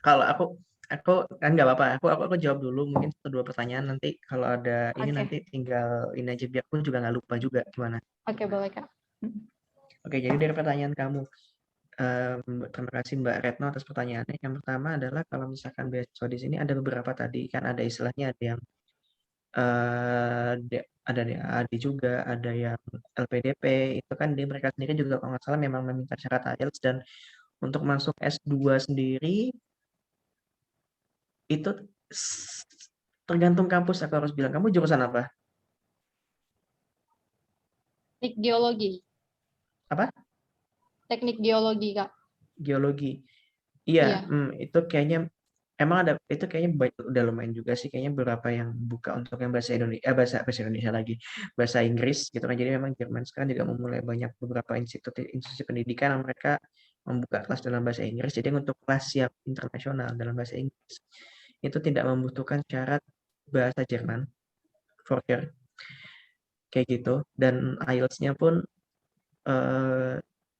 Kalau aku kan nggak apa-apa. Aku jawab dulu mungkin 1-2 pertanyaan, nanti kalau ada ini Oke. nanti tinggal ini aja biar aku juga nggak lupa juga gimana. Oke, boleh Kak. Oke, jadi dari pertanyaan kamu, terima kasih Mbak Retno atas pertanyaannya. Yang pertama adalah kalau misalkan beasiswa di sini ada beberapa tadi kan, ada istilahnya ada yang ada DAAD juga, ada yang LPDP, itu kan mereka sendiri juga kalau nggak salah memang meminta syarat IELTS, dan untuk masuk S2 sendiri itu tergantung kampus. Aku harus bilang, kamu jurusan apa? Teknik geologi. Apa? Teknik geologi, Kak. Geologi. Iya, Iya. itu kayaknya emang ada, itu kayaknya udah lumayan juga sih, kayaknya beberapa yang buka untuk yang bahasa Indonesia, bahasa Indonesia lagi, bahasa Inggris gitu kan. Jadi memang Jerman sekarang juga memulai banyak beberapa institusi pendidikan yang mereka membuka kelas dalam bahasa Inggris. Jadi untuk kelas siap internasional dalam bahasa Inggris itu tidak membutuhkan syarat bahasa Jerman, for sure, kayak gitu. Dan IELTS-nya pun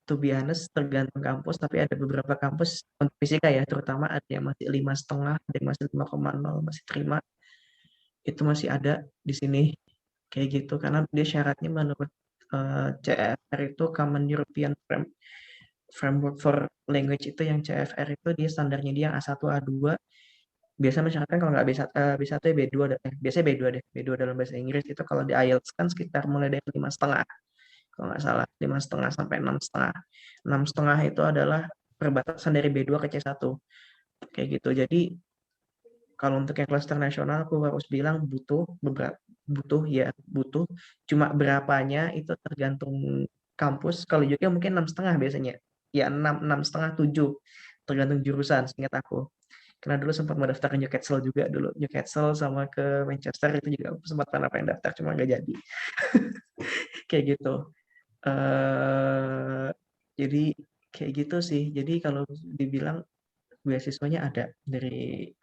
to be honest tergantung kampus, tapi ada beberapa kampus untuk fisika ya terutama, ada yang masih 5,5, ada yang masih 5,0 masih terima, itu masih ada di sini kayak gitu, karena dia syaratnya menurut CFR itu Common European Framework for Language, itu yang CFR itu dia standarnya dia A1 A2. Biasa masyarakat kalau nggak B1 ya B2 biasanya B2 deh, B2 dalam bahasa Inggris. Itu kalau di IELTS kan sekitar mulai dari 5,5 kalau nggak salah, 5,5 sampai 6,5. 6,5 itu adalah perbatasan dari B2 ke C1 kayak gitu. Jadi kalau untuk yang kelas internasional aku harus bilang butuh cuma berapanya itu tergantung kampus. Kalau juga mungkin 6,5 biasanya, ya 6,5 7 tergantung jurusan seingat aku, karena dulu sempat mau daftar ke Newcastle juga, dulu Newcastle sama ke Manchester itu juga sempat pengen daftar cuma nggak jadi. Kayak gitu. Jadi kayak gitu sih. Jadi kalau dibilang beasiswanya ada dari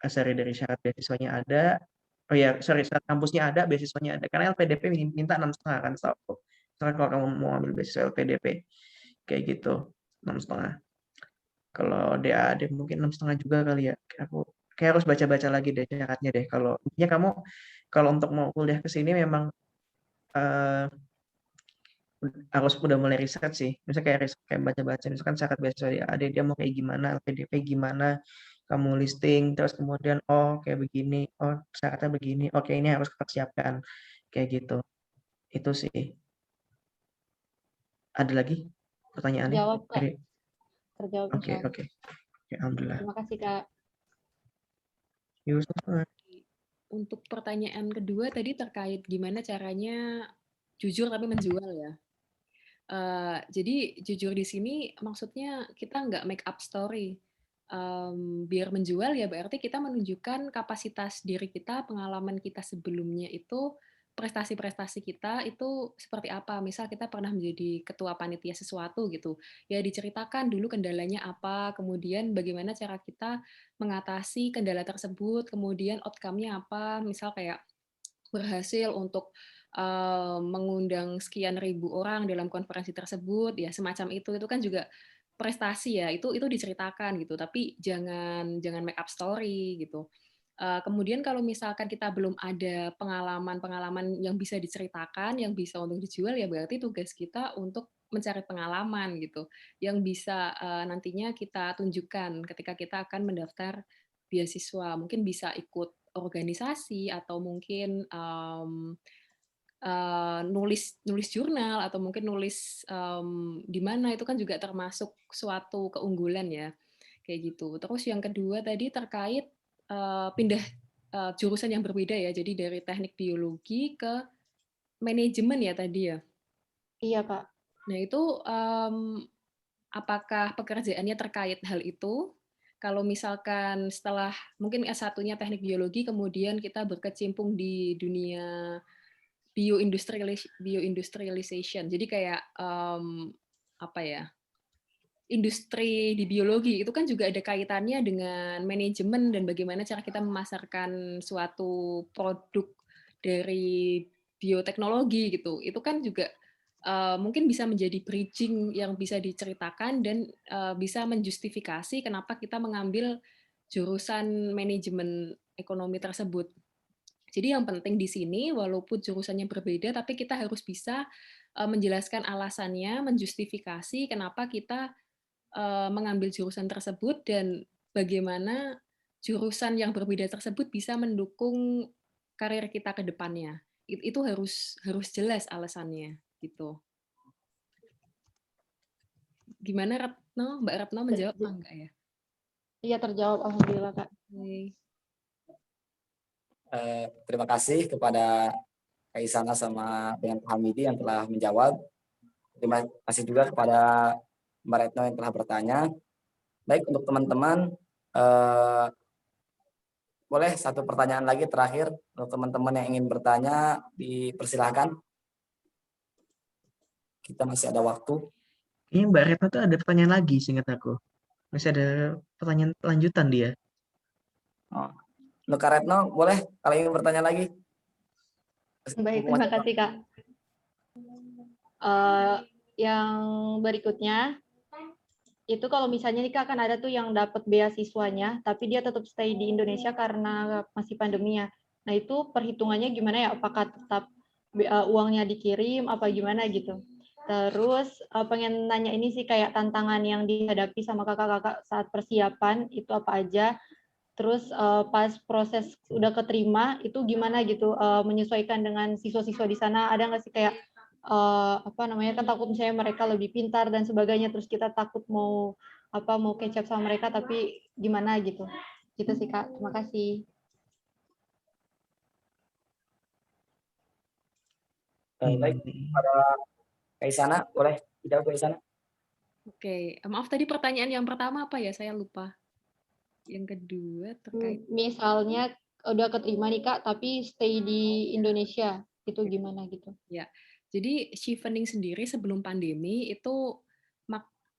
syarat beasiswanya ada. Oh ya, syarat kampusnya ada, beasiswanya ada. Karena LPDP minta 6,5 kan, setahu. Soalnya kalau kamu mau ambil beasiswa LPDP kayak gitu, 6,5. Kalau DAAD mungkin 6,5 juga kali ya. Aku kayak harus baca-baca lagi deh syaratnya deh. Kalau intinya kamu kalau untuk mau kuliah ke sini memang harus udah mulai riset sih. Misalnya kayak baca-baca, misalkan syarat beasiswa dia mau kayak gimana, LPDP gimana, kamu listing, terus kemudian kayak begini, syaratnya begini, oke ini harus dipersiapkan kayak gitu. Itu sih. Ada lagi pertanyaannya? Jawab, Kak. Terjawab, Oke. Alhamdulillah. Terima kasih, Kak. Untuk pertanyaan kedua tadi terkait gimana caranya jujur tapi menjual ya. Jadi jujur di sini maksudnya kita nggak make up story. Biar menjual ya berarti kita menunjukkan kapasitas diri kita, pengalaman kita sebelumnya itu, prestasi-prestasi kita itu seperti apa. Misal kita pernah menjadi ketua panitia sesuatu gitu, ya diceritakan dulu kendalanya apa, kemudian bagaimana cara kita mengatasi kendala tersebut, kemudian outcome-nya apa. Misal kayak berhasil untuk mengundang sekian ribu orang dalam konferensi tersebut, ya semacam itu kan juga prestasi ya, itu diceritakan gitu, tapi jangan make up story gitu. Kemudian kalau misalkan kita belum ada pengalaman-pengalaman yang bisa diceritakan, yang bisa untuk dijual, ya berarti tugas kita untuk mencari pengalaman gitu, yang bisa nantinya kita tunjukkan ketika kita akan mendaftar beasiswa. Mungkin bisa ikut organisasi atau mungkin nulis jurnal atau mungkin nulis di mana, itu kan juga termasuk suatu keunggulan ya kayak gitu. Terus yang kedua tadi terkait pindah jurusan yang berbeda ya, jadi dari teknik biologi ke manajemen ya tadi ya. Iya, Kak. Nah itu apakah pekerjaannya terkait hal itu? Kalau misalkan setelah mungkin S1-nya teknik biologi, kemudian kita berkecimpung di dunia bioindustrialization. Jadi kayak apa ya? industri di biologi itu kan juga ada kaitannya dengan manajemen dan bagaimana cara kita memasarkan suatu produk dari bioteknologi gitu. Itu kan juga mungkin bisa menjadi bridging yang bisa diceritakan dan bisa menjustifikasi kenapa kita mengambil jurusan manajemen ekonomi tersebut. Jadi yang penting di sini walaupun jurusannya berbeda tapi kita harus bisa menjelaskan alasannya, menjustifikasi kenapa kita mengambil jurusan tersebut dan bagaimana jurusan yang berbeda tersebut bisa mendukung karir kita ke depannya. Itu harus jelas alasannya gitu. Gimana Retno? Mbak Retno menjawab apa enggak ya? Iya, terjawab. Alhamdulillah, Kak. Oke. Terima kasih kepada Kak Isana sama dengan Pak Hamidi yang telah menjawab. Terima kasih juga kepada Mbak Retno yang telah bertanya. Baik, untuk teman-teman, boleh satu pertanyaan lagi terakhir untuk teman-teman yang ingin bertanya, dipersilahkan. Kita masih ada waktu. Ini Mbak Retno tuh ada pertanyaan lagi, seingat aku. Masih ada pertanyaan lanjutan dia. Oh. Untuk Kak Retno, boleh kalau ingin bertanya lagi. Baik, terima kasih, Kak. Yang berikutnya, itu kalau misalnya nih Kak, kan ada tuh yang dapat beasiswanya, tapi dia tetap stay di Indonesia karena masih pandemi ya. Nah itu perhitungannya gimana ya? Apakah tetap uangnya dikirim, apa gimana gitu? Terus pengen nanya ini sih kayak tantangan yang dihadapi sama kakak-kakak saat persiapan, itu apa aja? Terus pas proses udah keterima, itu gimana gitu? Menyesuaikan dengan siswa-siswa di sana, ada nggak sih kayak apa namanya, kan takut misalnya mereka lebih pintar dan sebagainya, terus kita takut mau catch up sama mereka tapi gimana gitu sih Kak. Terima kasih. Baik, pada Kak Isana, boleh dijawab Kak Isana? Oke, maaf tadi pertanyaan yang pertama apa ya? Saya lupa. Yang kedua terkait Misalnya udah keterima nih Kak, tapi stay di Indonesia, itu gimana gitu? ya. Jadi chevening sendiri sebelum pandemi itu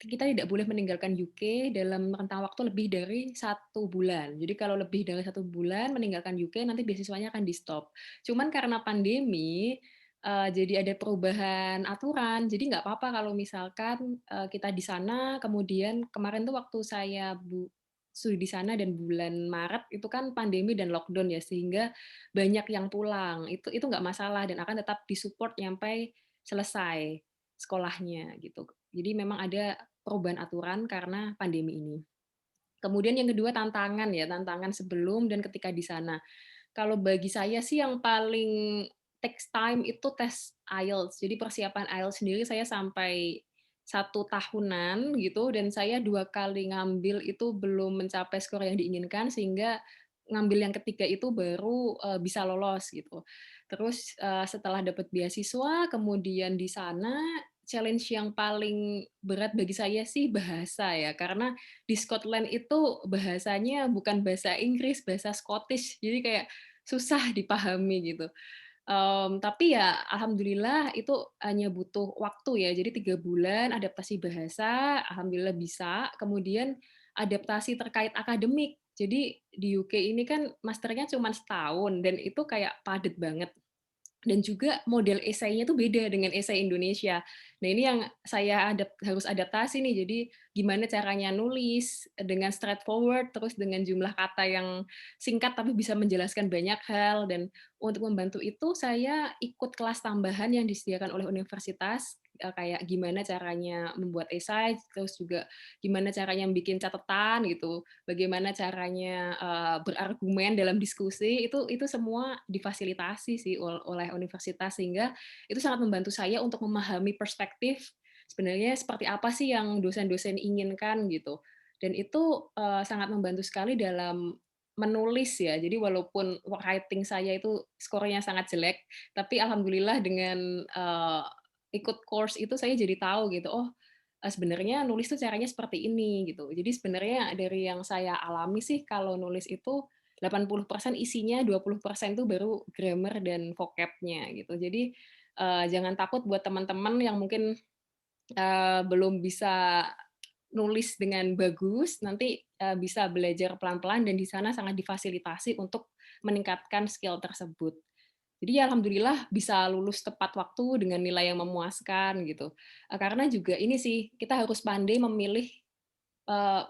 kita tidak boleh meninggalkan UK dalam rentang waktu lebih dari 1 bulan. Jadi kalau lebih dari 1 bulan meninggalkan UK nanti beasiswanya akan di stop. Cuman karena pandemi jadi ada perubahan aturan. Jadi nggak apa-apa kalau misalkan kita di sana kemudian kemarin tuh waktu saya studi di sana dan bulan Maret itu kan pandemi dan lockdown ya sehingga banyak yang pulang. Itu nggak masalah dan akan tetap disupport sampai selesai sekolahnya gitu. Jadi memang ada perubahan aturan karena pandemi ini. Kemudian yang kedua tantangan sebelum dan ketika di sana. Kalau bagi saya sih yang paling takes time itu tes IELTS. Jadi persiapan IELTS sendiri saya sampai 1 tahunan gitu dan saya 2 kali ngambil itu belum mencapai skor yang diinginkan sehingga ngambil yang ketiga itu baru bisa lolos gitu. Terus setelah dapat beasiswa kemudian di sana challenge yang paling berat bagi saya sih bahasa ya karena di Scotland itu bahasanya bukan bahasa Inggris, bahasa Scottish. Jadi kayak susah dipahami gitu. Tapi ya alhamdulillah itu hanya butuh waktu ya. Jadi 3 bulan adaptasi bahasa, alhamdulillah bisa. Kemudian adaptasi terkait akademik. Jadi di UK ini kan masternya cuma setahun dan itu kayak padat banget. Dan juga model esainya itu beda dengan esai Indonesia. Nah ini yang saya harus adaptasi nih. Jadi gimana caranya nulis dengan straightforward, terus dengan jumlah kata yang singkat tapi bisa menjelaskan banyak hal. Dan untuk membantu itu saya ikut kelas tambahan yang disediakan oleh universitas, kayak gimana caranya membuat esai, terus juga gimana caranya bikin catatan gitu, bagaimana caranya berargumen dalam diskusi, itu semua difasilitasi sih oleh universitas sehingga itu sangat membantu saya untuk memahami perspektif sebenarnya seperti apa sih yang dosen-dosen inginkan gitu. Dan itu sangat membantu sekali dalam menulis ya. Jadi walaupun writing saya itu skornya sangat jelek, tapi alhamdulillah dengan ikut course itu saya jadi tahu gitu. Oh, sebenarnya nulis tuh caranya seperti ini gitu. Jadi sebenarnya dari yang saya alami sih kalau nulis itu 80% isinya, 20% tuh baru grammar dan vocab-nya gitu. Jadi jangan takut buat teman-teman yang mungkin belum bisa nulis dengan bagus, nanti bisa belajar pelan-pelan dan di sana sangat difasilitasi untuk meningkatkan skill tersebut. Jadi ya alhamdulillah bisa lulus tepat waktu dengan nilai yang memuaskan gitu. Karena juga ini sih kita harus pandai memilih,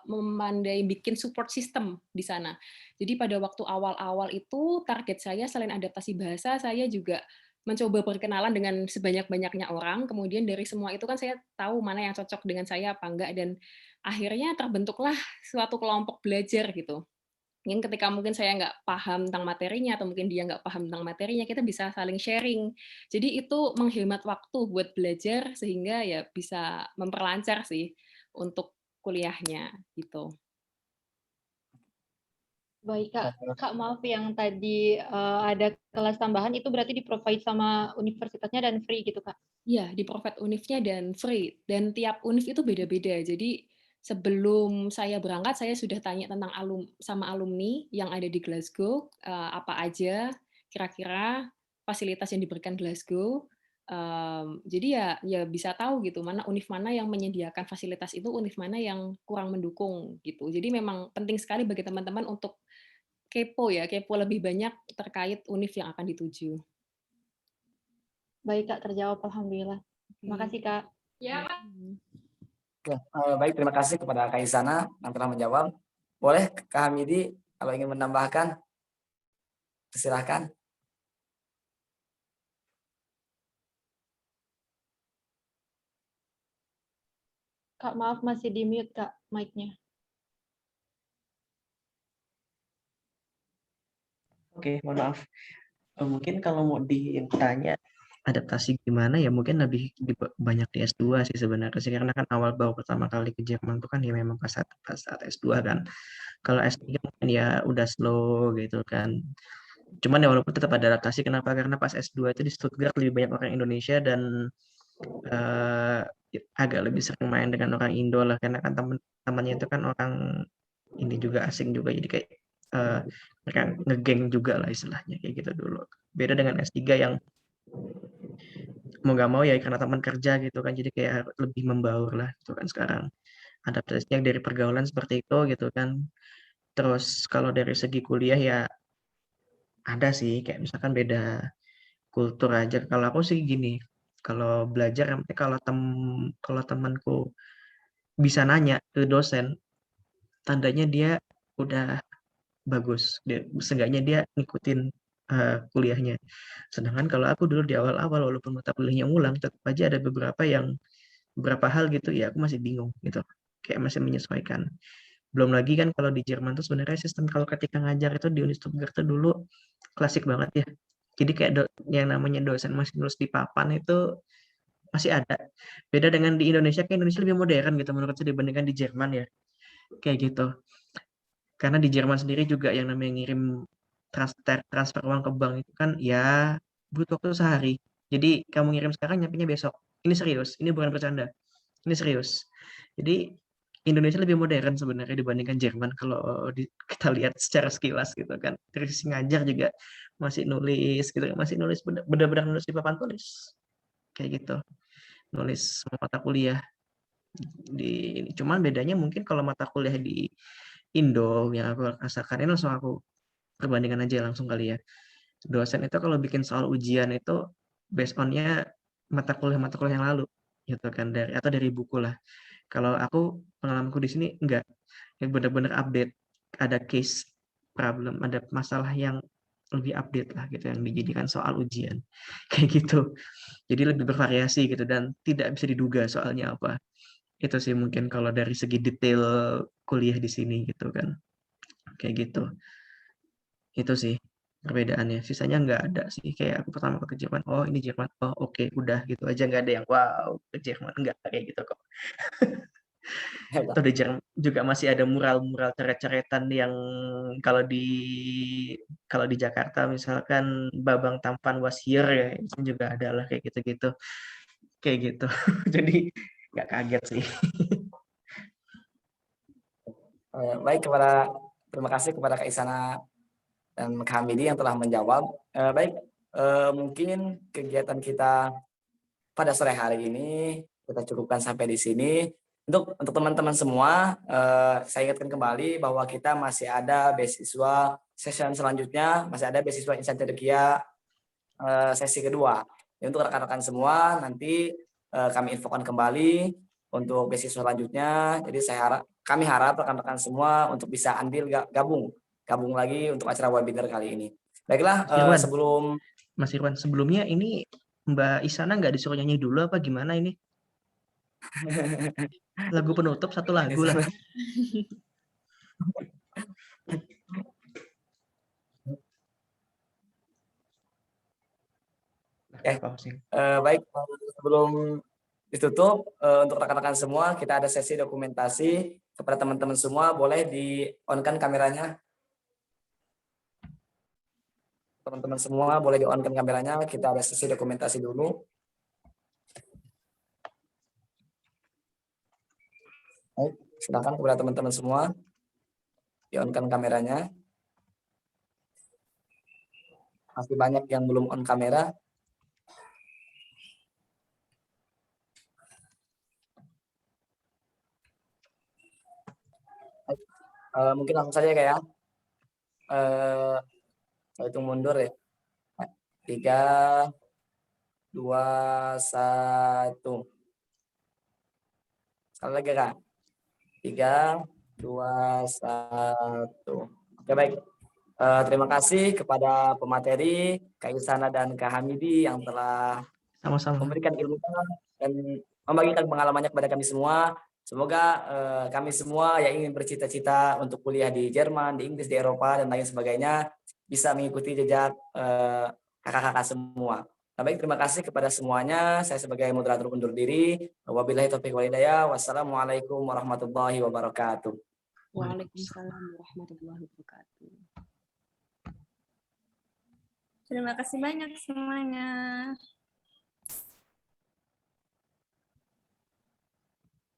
memandai bikin support system di sana. Jadi pada waktu awal-awal itu target saya selain adaptasi bahasa, saya juga mencoba berkenalan dengan sebanyak-banyaknya orang. Kemudian dari semua itu kan saya tahu mana yang cocok dengan saya apa enggak, dan akhirnya terbentuklah suatu kelompok belajar gitu. Mungkin ketika mungkin saya nggak paham tentang materinya atau mungkin dia nggak paham tentang materinya, kita bisa saling sharing. Jadi itu menghemat waktu buat belajar sehingga ya bisa memperlancar sih untuk kuliahnya gitu. Baik Kak, Kak maaf yang tadi ada kelas tambahan itu berarti di-provide sama universitasnya dan free gitu Kak? Iya, di-provide univnya dan free. Dan tiap univ itu beda-beda. Jadi sebelum saya berangkat, saya sudah tanya tentang sama alumni yang ada di Glasgow, apa aja kira-kira fasilitas yang diberikan Glasgow. Jadi ya bisa tahu gitu mana univ mana yang menyediakan fasilitas itu, univ mana yang kurang mendukung gitu. Jadi memang penting sekali bagi teman-teman untuk kepo lebih banyak terkait univ yang akan dituju. Baik Kak, terjawab alhamdulillah. Terima kasih Kak. Ya, Oke, baik, terima kasih kepada Kak Isana yang telah menjawab. Boleh Kak Hamidi kalau ingin menambahkan, silakan. Kak maaf masih di mute Kak mic-nya. Oke, mohon maaf. Mungkin kalau mau ditanya adaptasi gimana ya mungkin lebih banyak di S2 sih sebenarnya sih, karena kan awal baru pertama kali ke Jerman itu kan ya memang pas saat S2 kan. Kalau S3 mungkin ya udah slow gitu kan. Cuman ya walaupun tetap ada adaptasi, kenapa? Karena pas S2 itu di Stuttgart lebih banyak orang Indonesia dan agak lebih sering main dengan orang Indo lah, karena kan teman-temannya itu kan orang ini juga asing juga, jadi kayak mereka ngegeng juga lah istilahnya kayak gitu dulu. Beda dengan S3 yang mau gak mau ya karena teman kerja gitu kan, jadi kayak lebih membaur lah gitu kan sekarang. Adaptasinya dari pergaulan seperti itu gitu kan. Terus kalau dari segi kuliah ya ada sih, kayak misalkan beda kultur aja. Kalau aku sih gini, kalau belajar kalau temanku bisa nanya ke dosen, tandanya dia udah bagus. Seenggaknya dia ngikutin kuliahnya. Sedangkan kalau aku dulu di awal-awal walaupun mata kuliahnya ulang, tetap aja ada beberapa hal gitu ya aku masih bingung gitu. Kayak masih menyesuaikan. Belum lagi kan kalau di Jerman tuh sebenarnya sistem kalau ketika ngajar itu di Uni Stuttgart tuh dulu klasik banget ya. Jadi kayak yang namanya dosen masih nulis di papan itu masih ada. Beda dengan di Indonesia, kayak Indonesia lebih modern gitu menurut saya dibandingkan di Jerman ya. Kayak gitu. Karena di Jerman sendiri juga yang namanya ngirim transfer uang ke bank itu kan ya butuh waktu sehari. Jadi kamu ngirim sekarang nyampenya besok. Ini serius, ini bukan bercanda. Ini serius. Jadi Indonesia lebih modern sebenarnya dibandingkan Jerman kalau kita lihat secara sekilas gitu kan. Dari sisi ngajar juga masih nulis gitu, masih nulis benar-benar nulis di papan tulis. Kayak gitu. Nulis mata kuliah di cuman bedanya mungkin kalau mata kuliah di Indo yang aku rasakan ini langsung aku perbandingan aja langsung kali ya. Dosen itu kalau bikin soal ujian itu based on-nya mata kuliah yang lalu gitu kan, dari buku lah. Kalau aku pengalamanku di sini enggak, yang benar-benar update, ada case problem, ada masalah yang lebih update lah gitu yang dijadikan soal ujian kayak gitu. Jadi lebih bervariasi gitu dan tidak bisa diduga soalnya apa. Itu sih mungkin kalau dari segi detail kuliah di sini gitu kan. Kayak gitu. Itu sih perbedaannya. Sisanya nggak ada sih. Kayak aku pertama ke Jerman, oh ini Jerman, oh oke, udah gitu aja. Nggak ada yang wow ke Jerman, nggak kayak gitu kok. Atau di Jerman juga masih ada mural-mural coret-coretan yang kalau di Jakarta misalkan Babang Tampan was here ya, itu juga ada lah kayak gitu-gitu. Kayak gitu. Jadi nggak kaget sih. Baik, terima kasih kepada Kak Isana dan Kak Hamidi yang telah menjawab. Baik, mungkin kegiatan kita pada sore hari ini kita cukupkan sampai di sini. Untuk teman-teman semua, saya ingatkan kembali bahwa kita masih ada beasiswa session selanjutnya, masih ada beasiswa Insan Cendekia sesi kedua. Jadi untuk rekan-rekan semua nanti kami infokan kembali untuk beasiswa selanjutnya. Jadi kami harap rekan-rekan semua untuk bisa ambil gabung lagi untuk acara webinar kali ini. Baiklah, Mas Irwan, sebelumnya ini Mbak Isana nggak disuruh nyanyi dulu apa gimana ini? Lagu penutup satu lagu lah. Baik, sebelum ditutup, untuk rekan-rekan semua kita ada sesi dokumentasi. Kepada teman-teman semua boleh di-on-kan kameranya. Teman-teman semua boleh di-on-kan kameranya, kita ada sesi dokumentasi dulu. Baik, silakan kepada teman-teman semua di-on-kan kameranya. Masih banyak yang belum on kamera. Mungkin langsung saja kayak saya hitung mundur ya. 3, 2, 1. Sekali lagi Kak. 3, 2, 1. Oke, baik. Terima kasih kepada pemateri Kak Isana dan Kak Hamidi yang telah memberikan ilmu dan membagikan pengalamannya kepada kami semua. Semoga kami semua yang ingin bercita-cita untuk kuliah di Jerman, di Inggris, di Eropa, dan lain sebagainya bisa mengikuti jejak kakak-kakak semua. Baik, terima kasih kepada semuanya. Saya sebagai moderator undur diri. Wabillahi taufiq wal hidayah. Wassalamualaikum warahmatullahi wabarakatuh. Waalaikumsalam warahmatullahi wabarakatuh. Terima kasih banyak semuanya.